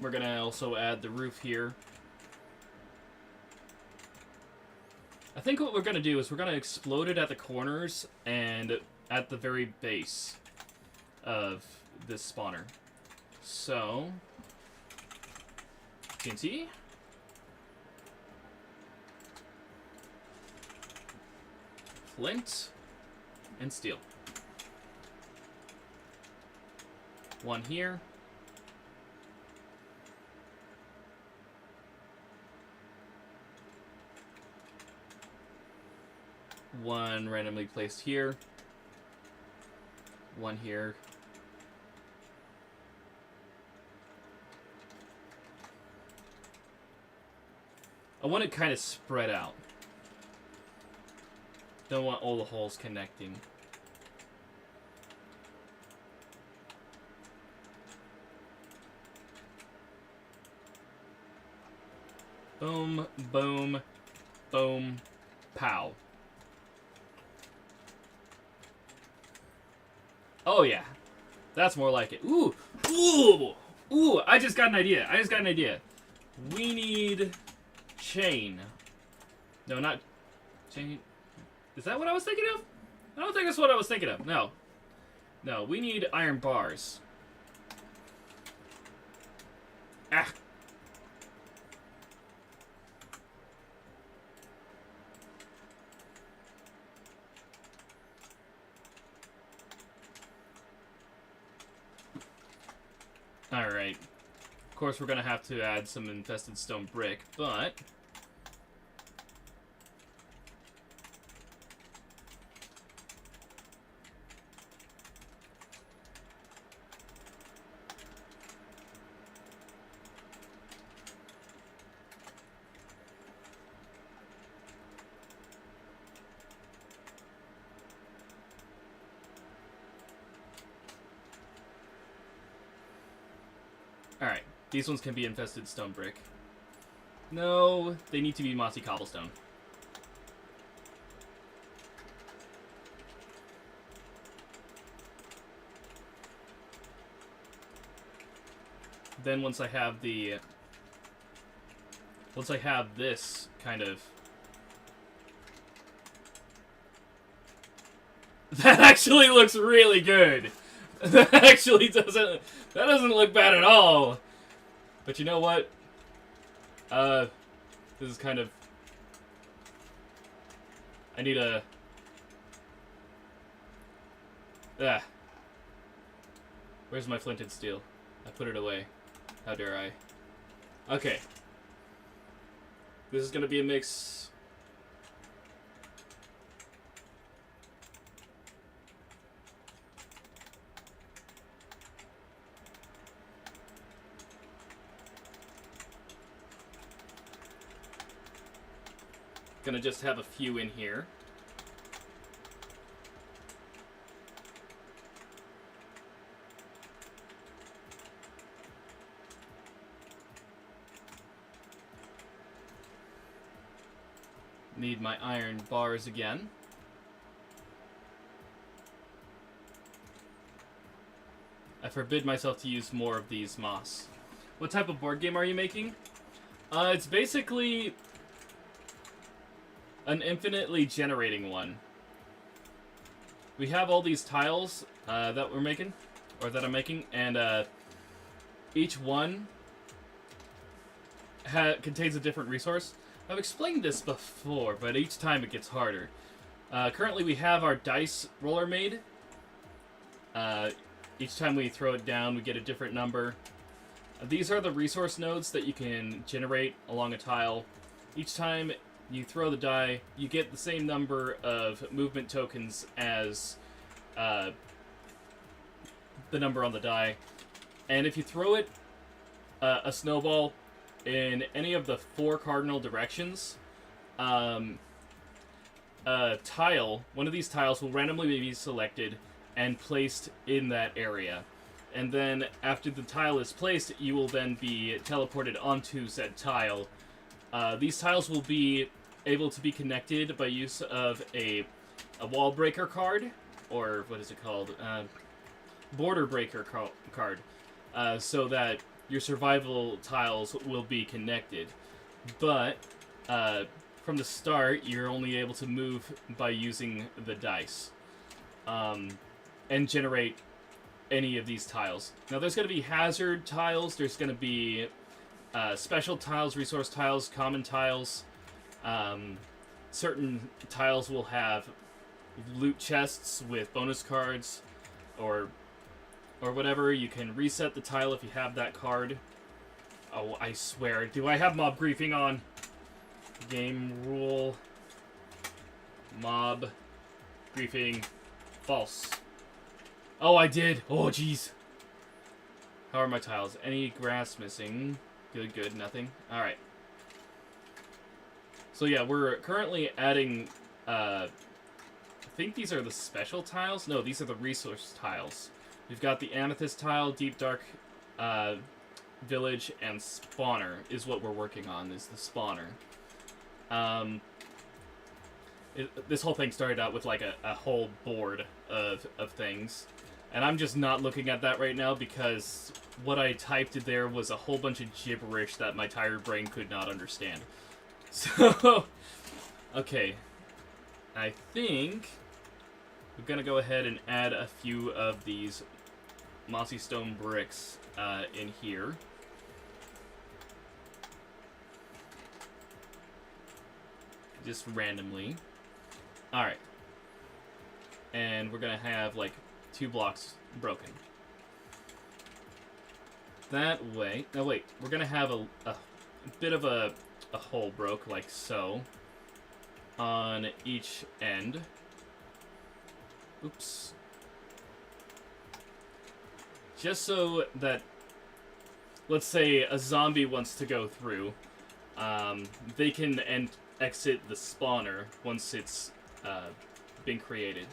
We're gonna also add the roof here. I think what we're gonna do is we're gonna explode it at the corners and at the very base of this spawner. So, TNT. Flint and steel. One here. One randomly placed here. One here. I want it kind of spread out. Don't want all the holes connecting. Boom, boom, boom, pow. Oh yeah, that's more like it. Ooh, ooh, ooh! I just got an idea. We need chain. No, not chain. Is that what I was thinking of? I don't think that's what I was thinking of. No, no, we need iron bars. Ah. Alright. Of course, we're going to have to add some infested stone brick, but... Alright, these ones can be infested stone brick. No, they need to be mossy cobblestone. Then once I have the... Once I have this kind of... That actually looks really good! That actually doesn't... That doesn't look bad at all! But you know what? This is kind of... I need a... Where's my flint and steel? I put it away. How dare I? Okay. This is gonna be a mix... Gonna just have a few in here. Need my iron bars again. I forbid myself to use more of these moss. What type of board game are you making? It's basically an infinitely generating one. We have all these tiles that we're making, or that I'm making, and each one contains a different resource. I've explained this before, but each time it gets harder. Currently we have our dice roller made. Each time we throw it down, we get a different number. These are the resource nodes that you can generate along a tile. Each time you throw the die, you get the same number of movement tokens as the number on the die. And if you throw it, a snowball, in any of the 4 cardinal directions, a tile, one of these tiles will randomly be selected and placed in that area. And then after the tile is placed, you will then be teleported onto said tile. These tiles will be able to be connected by use of a wall breaker card, or what is it called? Border breaker card, so that your survival tiles will be connected. But from the start, you're only able to move by using the dice and generate any of these tiles. Now there's going to be hazard tiles, there's going to be special tiles, resource tiles, common tiles. Certain tiles will have loot chests with bonus cards, or or whatever. You can reset the tile if you have that card. Oh, I swear. Do I have mob griefing on? Game rule. Mob griefing. False. Oh, I did. Oh, jeez. How are my tiles? Any grass missing? Good, good. Nothing. Alright. So yeah, we're currently adding, I think these are the special tiles? No, these are the resource tiles. We've got the amethyst tile, deep dark, village, and spawner is what we're working on, is the spawner. This whole thing started out with like a whole board of things. And I'm just not looking at that right now because what I typed there was a whole bunch of gibberish that my tired brain could not understand. So, okay. I think we're going to go ahead and add a few of these mossy stone bricks in here. Just randomly. Alright. And we're going to have like 2 blocks broken. That way... No, wait. We're going to have a bit of a hole broke, like so, on each end. Oops. Just so that, let's say a zombie wants to go through, they can exit the spawner once it's been created.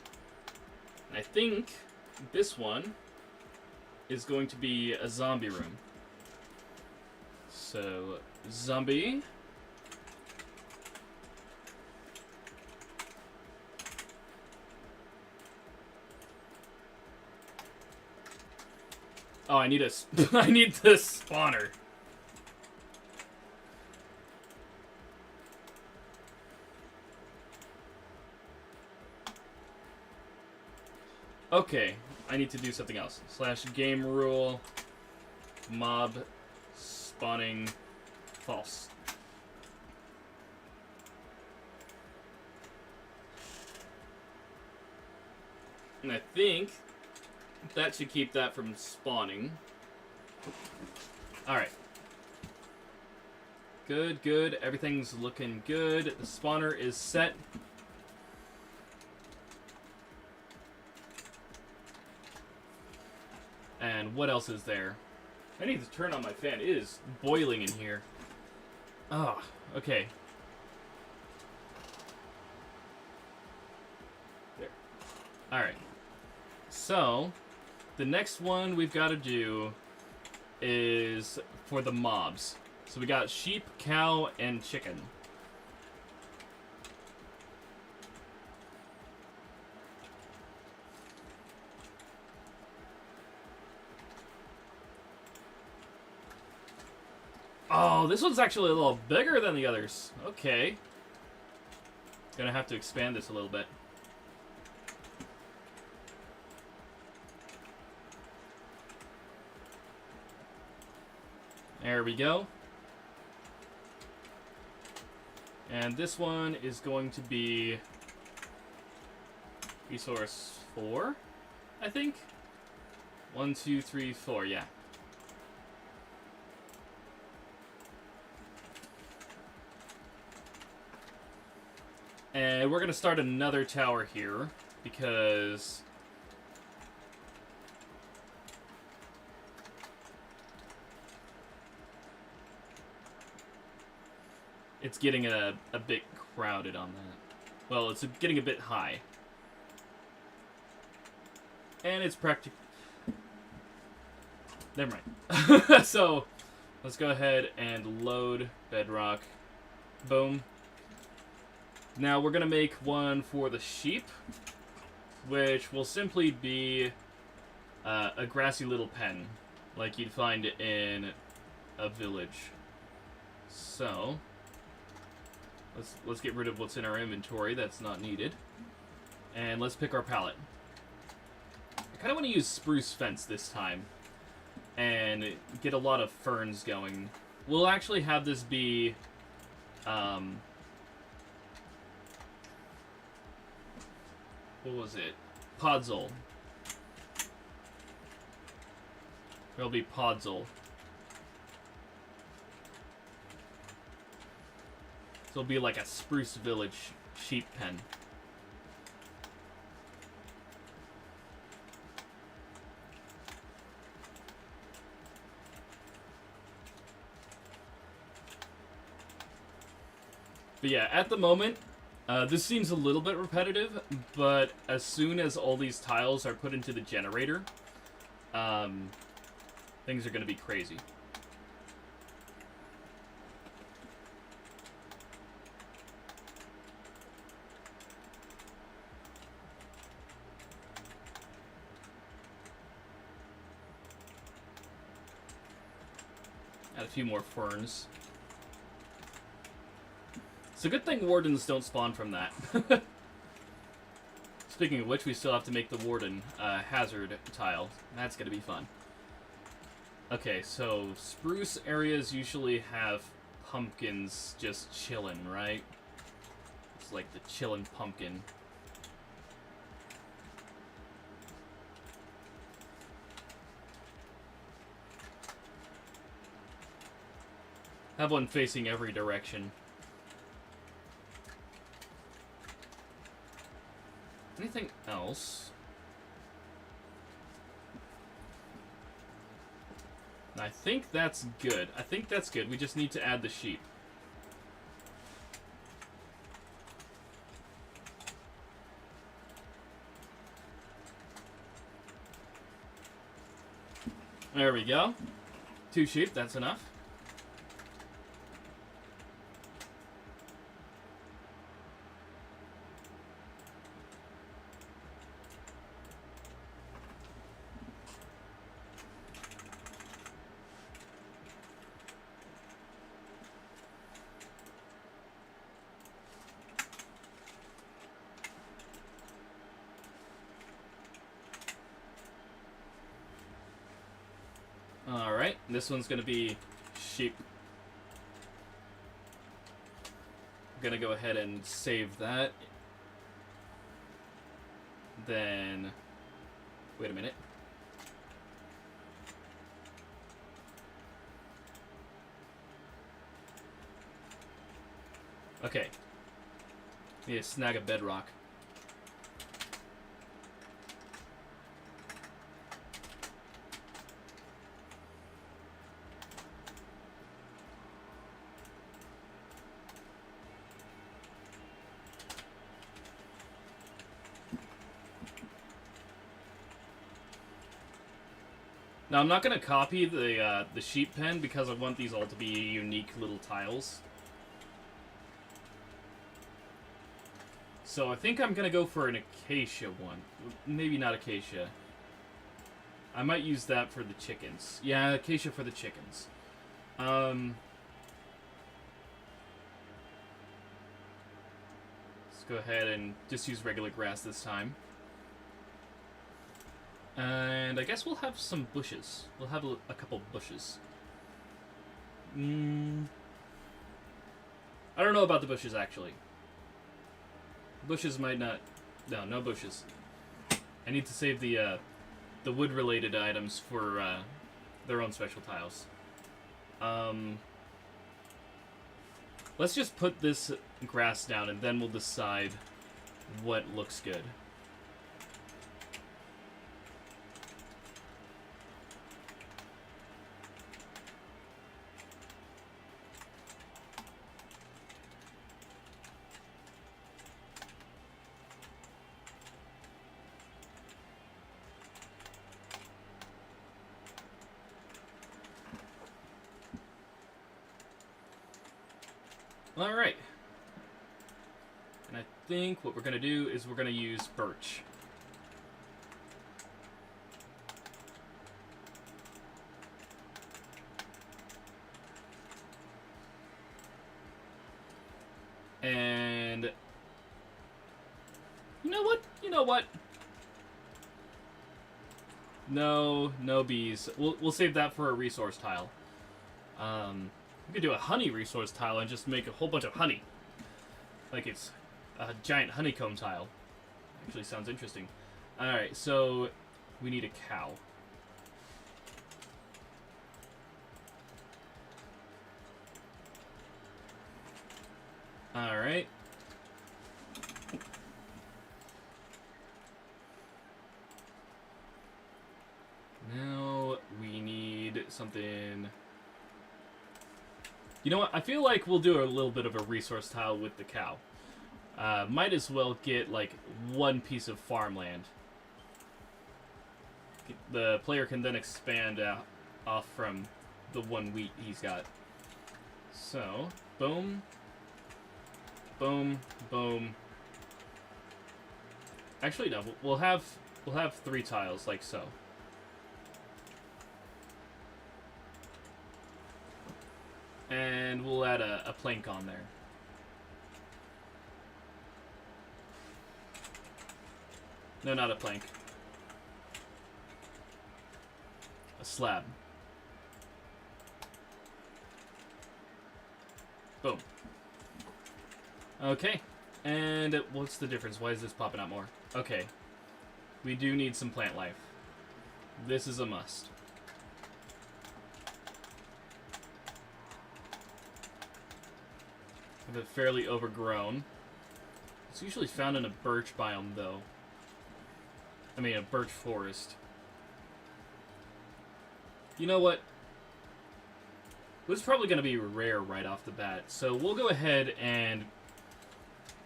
I think this one is going to be a zombie room. So, zombie. Oh, I need I need the spawner. Okay, I need to do something else. / game rule, mob, spawning, false. And I think that should keep that from spawning. Alright. Good, good. Everything's looking good. The spawner is set. And what else is there? I need to turn on my fan. It is boiling in here. Oh, okay. There. Alright. So, the next one we've got to do is for the mobs. So we got sheep, cow, and chicken. Oh, this one's actually a little bigger than the others. Okay. Gonna have to expand this a little bit. There we go. And this one is going to be resource 4, I think. 1, 2, 3, 4, yeah. And we're going to start another tower here, because it's getting a bit crowded on that. Well, it's getting a bit high. And it's practic... Never mind. So, let's go ahead and load bedrock. Boom. Now we're going to make one for the sheep, which will simply be a grassy little pen, like you'd find in a village. So, let's get rid of what's in our inventory that's not needed. And let's pick our palette. I kind of want to use spruce fence this time, and get a lot of ferns going. We'll actually have this be... what was it? Podzol. There'll be Podzol. So it'll be like a Spruce Village sheep pen. But yeah, at the moment, this seems a little bit repetitive, but as soon as all these tiles are put into the generator, things are going to be crazy. Add a few more ferns. It's a good thing wardens don't spawn from that. Speaking of which, we still have to make the warden hazard tile. That's going to be fun. Okay, so spruce areas usually have pumpkins just chilling, right? It's like the chillin' pumpkin. Have one facing every direction. Anything else? I think that's good. I think that's good. We just need to add the sheep. There we go. 2 sheep, that's enough. Alright, this one's gonna be sheep. I'm gonna go ahead and save that. Then, wait a minute. Okay. Need to snag a bedrock. Now, I'm not going to copy the sheep pen because I want these all to be unique little tiles. So I think I'm going to go for an acacia one. Maybe not acacia. I might use that for the chickens. Yeah, acacia for the chickens. Let's go ahead and just use regular grass this time. And I guess we'll have some bushes. We'll have a couple bushes. I don't know about the bushes, actually. Bushes might not... No, no bushes. I need to save the wood-related items for their own special tiles. Let's just put this grass down, and then we'll decide what looks good. Alright. And I think what we're going to do is we're going to use birch. And... You know what? You know what? No, no bees. We'll save that for a resource tile. We could do a honey resource tile and just make a whole bunch of honey. Like it's a giant honeycomb tile. Actually sounds interesting. Alright, so we need a cow. Alright. Now we need something... You know what? I feel like we'll do a little bit of a resource tile with the cow. Might as well get, like, one piece of farmland. The player can then expand off from the one wheat he's got. So, boom. Boom. Boom. Actually, no. We'll have 3 tiles, like so. And we'll add a plank on there. No, not a plank. A slab. Boom. Okay. And what's the difference? Why is this popping out more? Okay. We do need some plant life. This is a must. Have it fairly overgrown. It's usually found in a birch biome, though. I mean, a birch forest. You know what? This is probably going to be rare right off the bat, so we'll go ahead and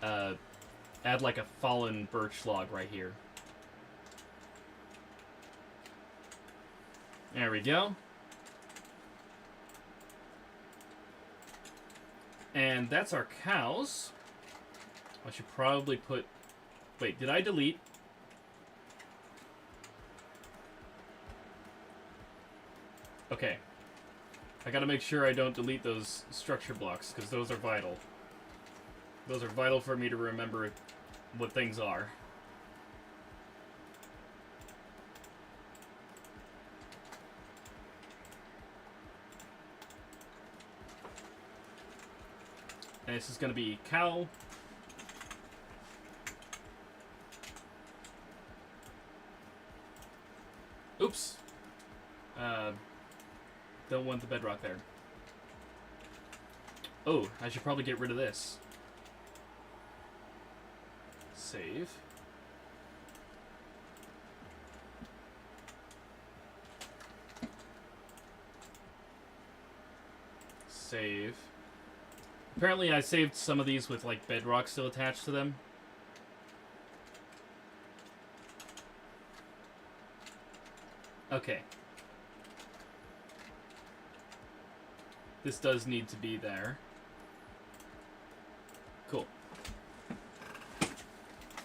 add like a fallen birch log right here. There we go. And that's our cows. I should probably put... Wait, did I delete? Okay. I gotta make sure I don't delete those structure blocks, because those are vital. Those are vital for me to remember what things are. And this is going to be cow. Oops. Don't want the bedrock there. Oh, I should probably get rid of this. Save. Save. Apparently I saved some of these with, like, bedrock still attached to them. Okay. This does need to be there. Cool.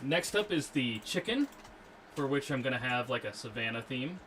Next up is the chicken, for which I'm going to have, like, a savanna theme.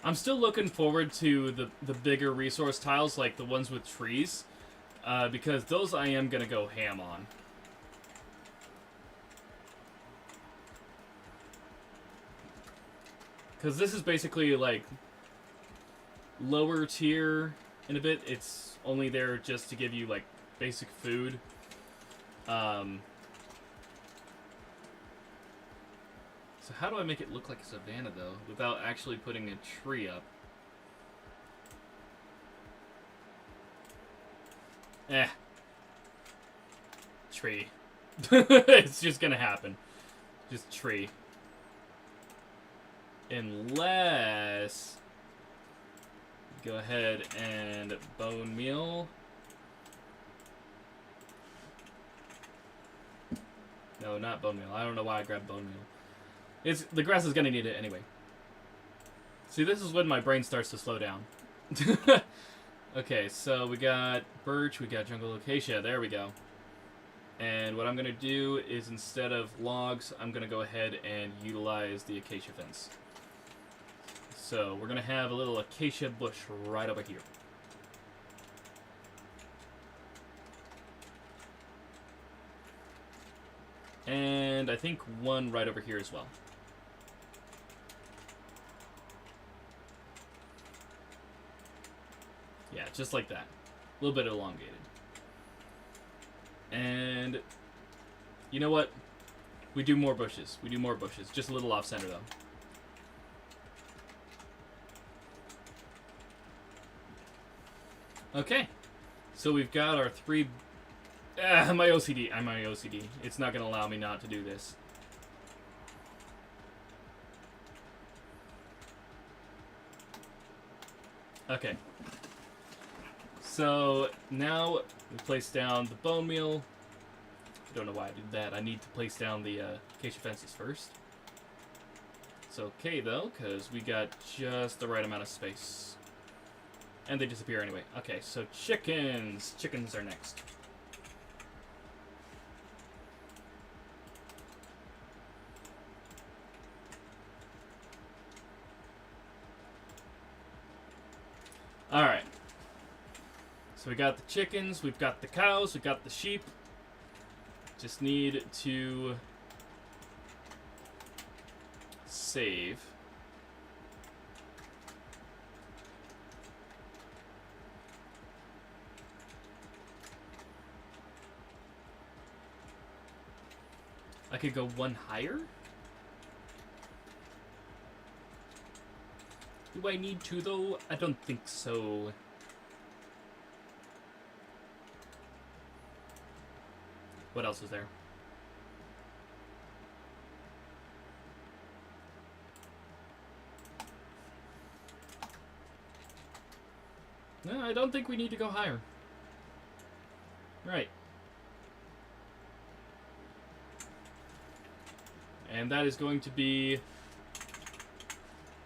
I'm still looking forward to the bigger resource tiles, like the ones with trees, because those I am going to go ham on. Because this is basically, like, lower tier in a bit. It's only there just to give you, like, basic food. So how do I make it look like a savanna, though, without actually putting a tree up? Tree. It's just gonna happen. Just tree. Unless... Go ahead and bone meal. No, not bone meal. I don't know why I grabbed bone meal. The grass is gonna need it anyway. See, this is when my brain starts to slow down. Okay, so we got birch, we got jungle acacia, there we go. And what I'm gonna do is, instead of logs, I'm gonna go ahead and utilize the acacia fence. So we're gonna have a little acacia bush right over here. And I think one right over here as well. Yeah, just like that. A little bit elongated. And you know what? We do more bushes. We do more bushes. Just a little off center though. Okay. So we've got our three... my OCD. I'm my OCD. It's not going to allow me not to do this. Okay. So now we place down the bone meal. I don't know why I did that. I need to place down the acacia fences first. It's okay though, because we got just the right amount of space. And they disappear anyway. Okay, so chickens. Chickens are next. Alright. So we got the chickens, we've got the cows, we've got the sheep. Just need to save. I could go one higher? Do I need to, though? I don't think so. What else is there? No, I don't think we need to go higher. Right. And that is going to be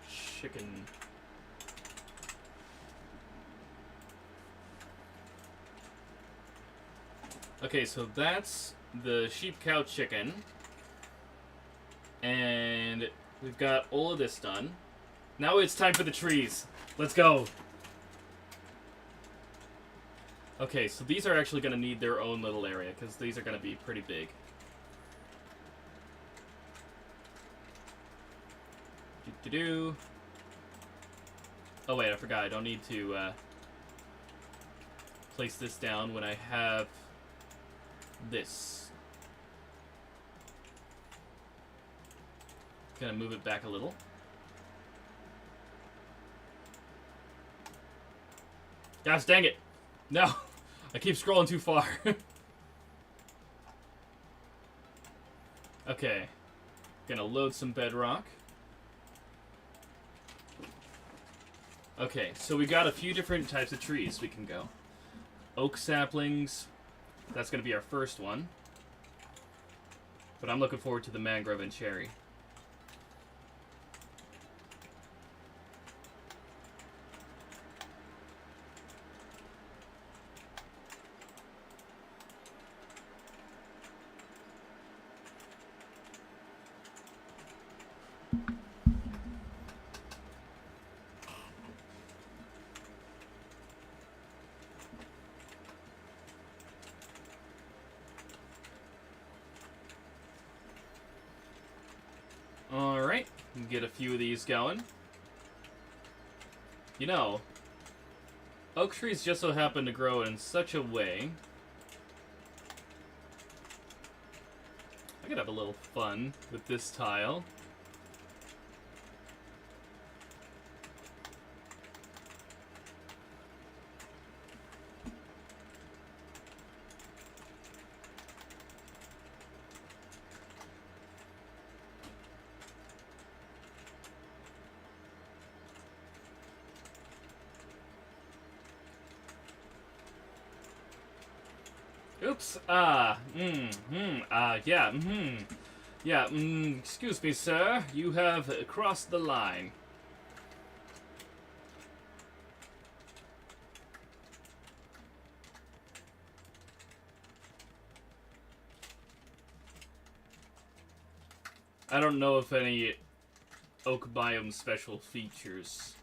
chicken. Okay, so that's the sheep, cow, chicken. And we've got all of this done. Now it's time for the trees. Let's go. Okay, so these are actually going to need their own little area, because these are going to be pretty big. Do-do-do. Oh wait, I forgot. I don't need to place this down when I have this. Gonna move it back a little. Gosh dang it! No! I keep scrolling too far. Okay. Gonna load some bedrock. Okay, so we got a few different types of trees we can go. Oak saplings. That's gonna be our first one. But I'm looking forward to the mangrove and cherry. Alright, get a few of these going. You know, oak trees just so happen to grow in such a way I could have a little fun with this tile. Oops, yeah, excuse me, sir, you have crossed the line. I don't know if any oak biome special features.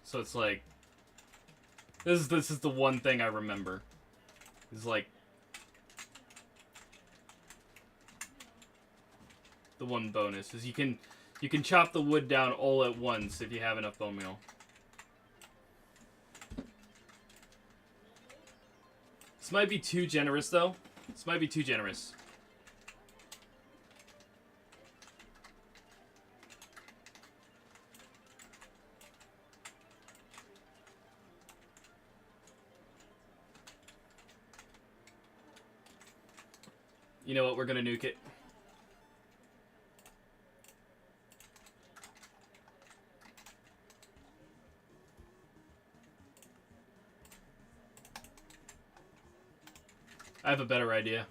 So it's like, this is the one thing I remember. It's like, the one bonus is you can chop the wood down all at once if you have enough bone meal. This might be too generous, though. This might be too generous. You know what? We're gonna nuke it. I have a better idea.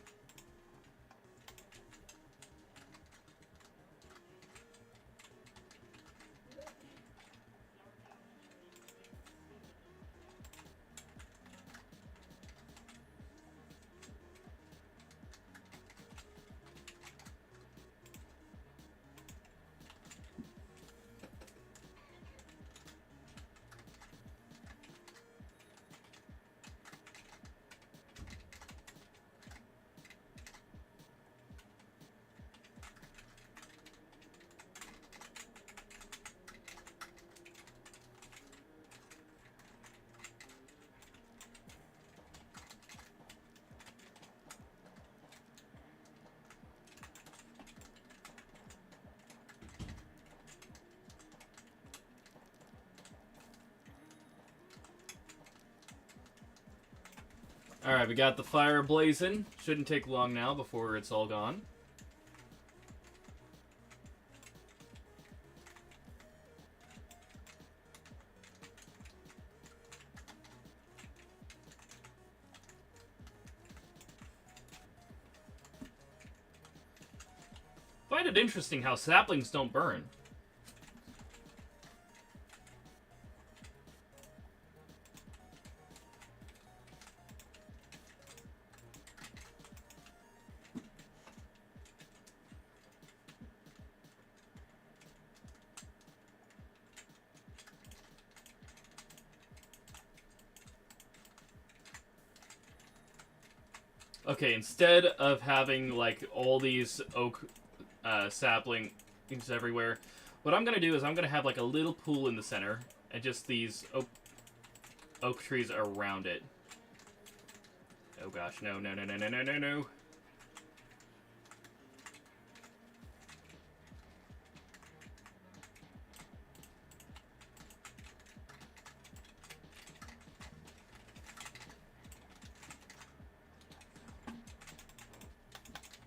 Alright, we got the fire blazing. Shouldn't take long now before it's all gone. Find it interesting how saplings don't burn. Okay, instead of having, like, all these oak saplings everywhere, what I'm going to do is I'm going to have, like, a little pool in the center, and just these oak trees around it. Oh gosh, no, no, no, no, no, no, no, no.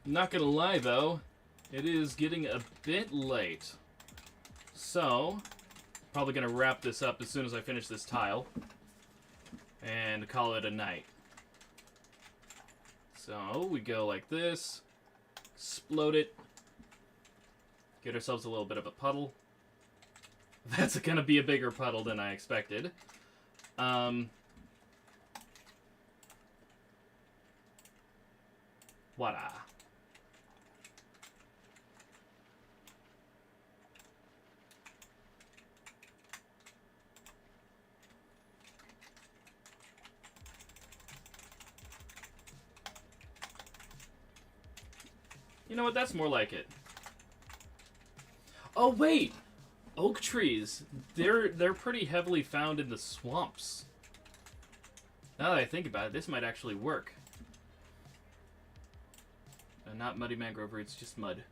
Not gonna lie, though, it is getting a bit late. So, probably gonna wrap this up as soon as I finish this tile. And call it a night. So, we go like this. Explode it. Get ourselves a little bit of a puddle. That's gonna be a bigger puddle than I expected. Voila. You know what? That's more like it. Oh wait, oak trees. They're pretty heavily found in the swamps. Now that I think about it, this might actually work. Not muddy mangrove roots, just mud.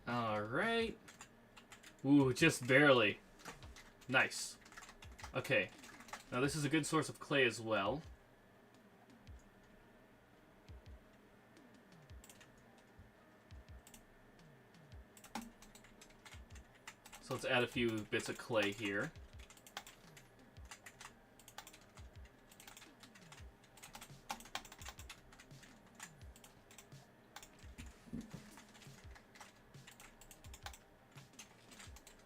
Alright. Ooh, just barely. Nice. Okay. Now this is a good source of clay as well. So let's add a few bits of clay here.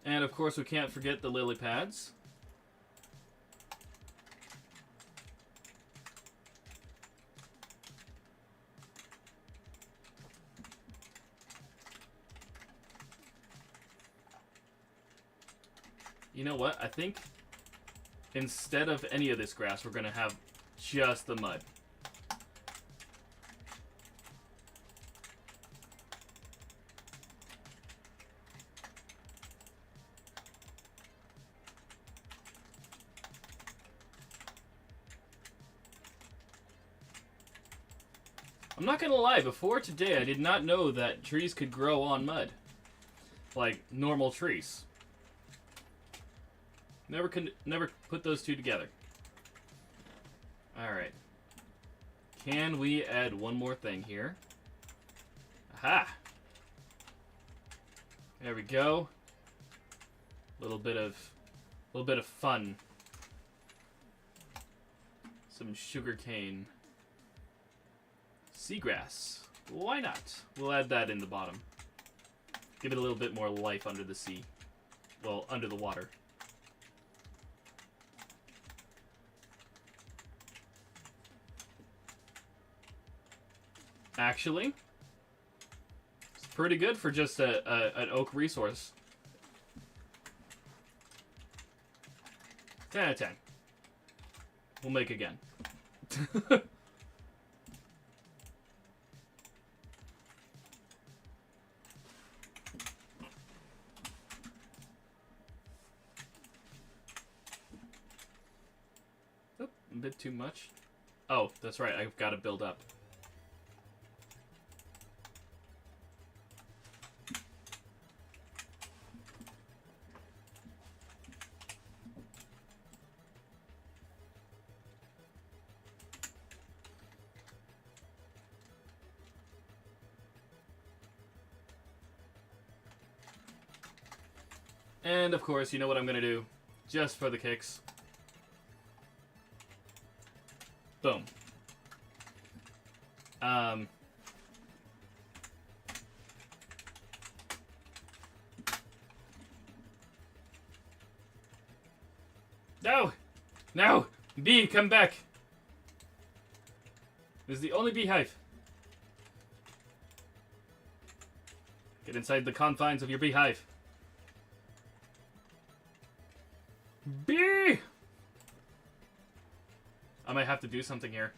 And of course we can't forget the lily pads. You know what? I think instead of any of this grass, we're going to have just the mud. I'm not gonna lie, before today I did not know that trees could grow on mud. Like normal trees. Never put those two together. Alright. Can we add one more thing here? Aha! There we go. A little bit of fun. Some sugarcane. Seagrass. Why not? We'll add that in the bottom. Give it a little bit more life under the sea. Well, under the water. Actually, it's pretty good for just an oak resource. 10 out of 10. We'll make again. A bit too much. Oh, that's right. I've got to build up. And of course, you know what I'm going to do, just for the kicks. Boom. No! No! Bee, come back! This is the only beehive. Get inside the confines of your beehive. Bee! I might have to do something here.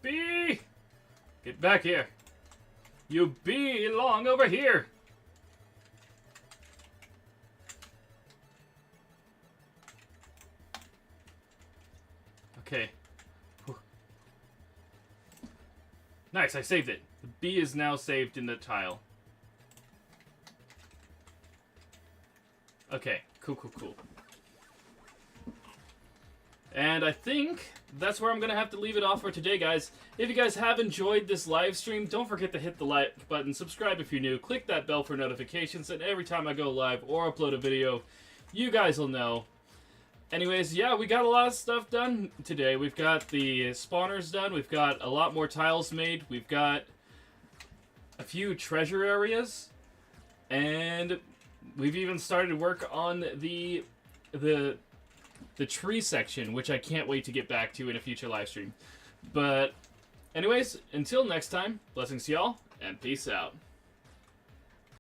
Bee! Get back here. You belong over here. Okay. Whew. Nice, I saved it. The bee is now saved in the tile. Okay, cool. And I think that's where I'm going to have to leave it off for today, guys. If you guys have enjoyed this live stream, don't forget to hit the like button, subscribe if you're new, click that bell for notifications, and every time I go live or upload a video, you guys will know. Anyways, yeah, we got a lot of stuff done today. We've got the spawners done, we've got a lot more tiles made, we've got a few treasure areas, and we've even started work on the tree section, which I can't wait to get back to in a future live stream. But anyways, until next time, blessings to y'all, and peace out.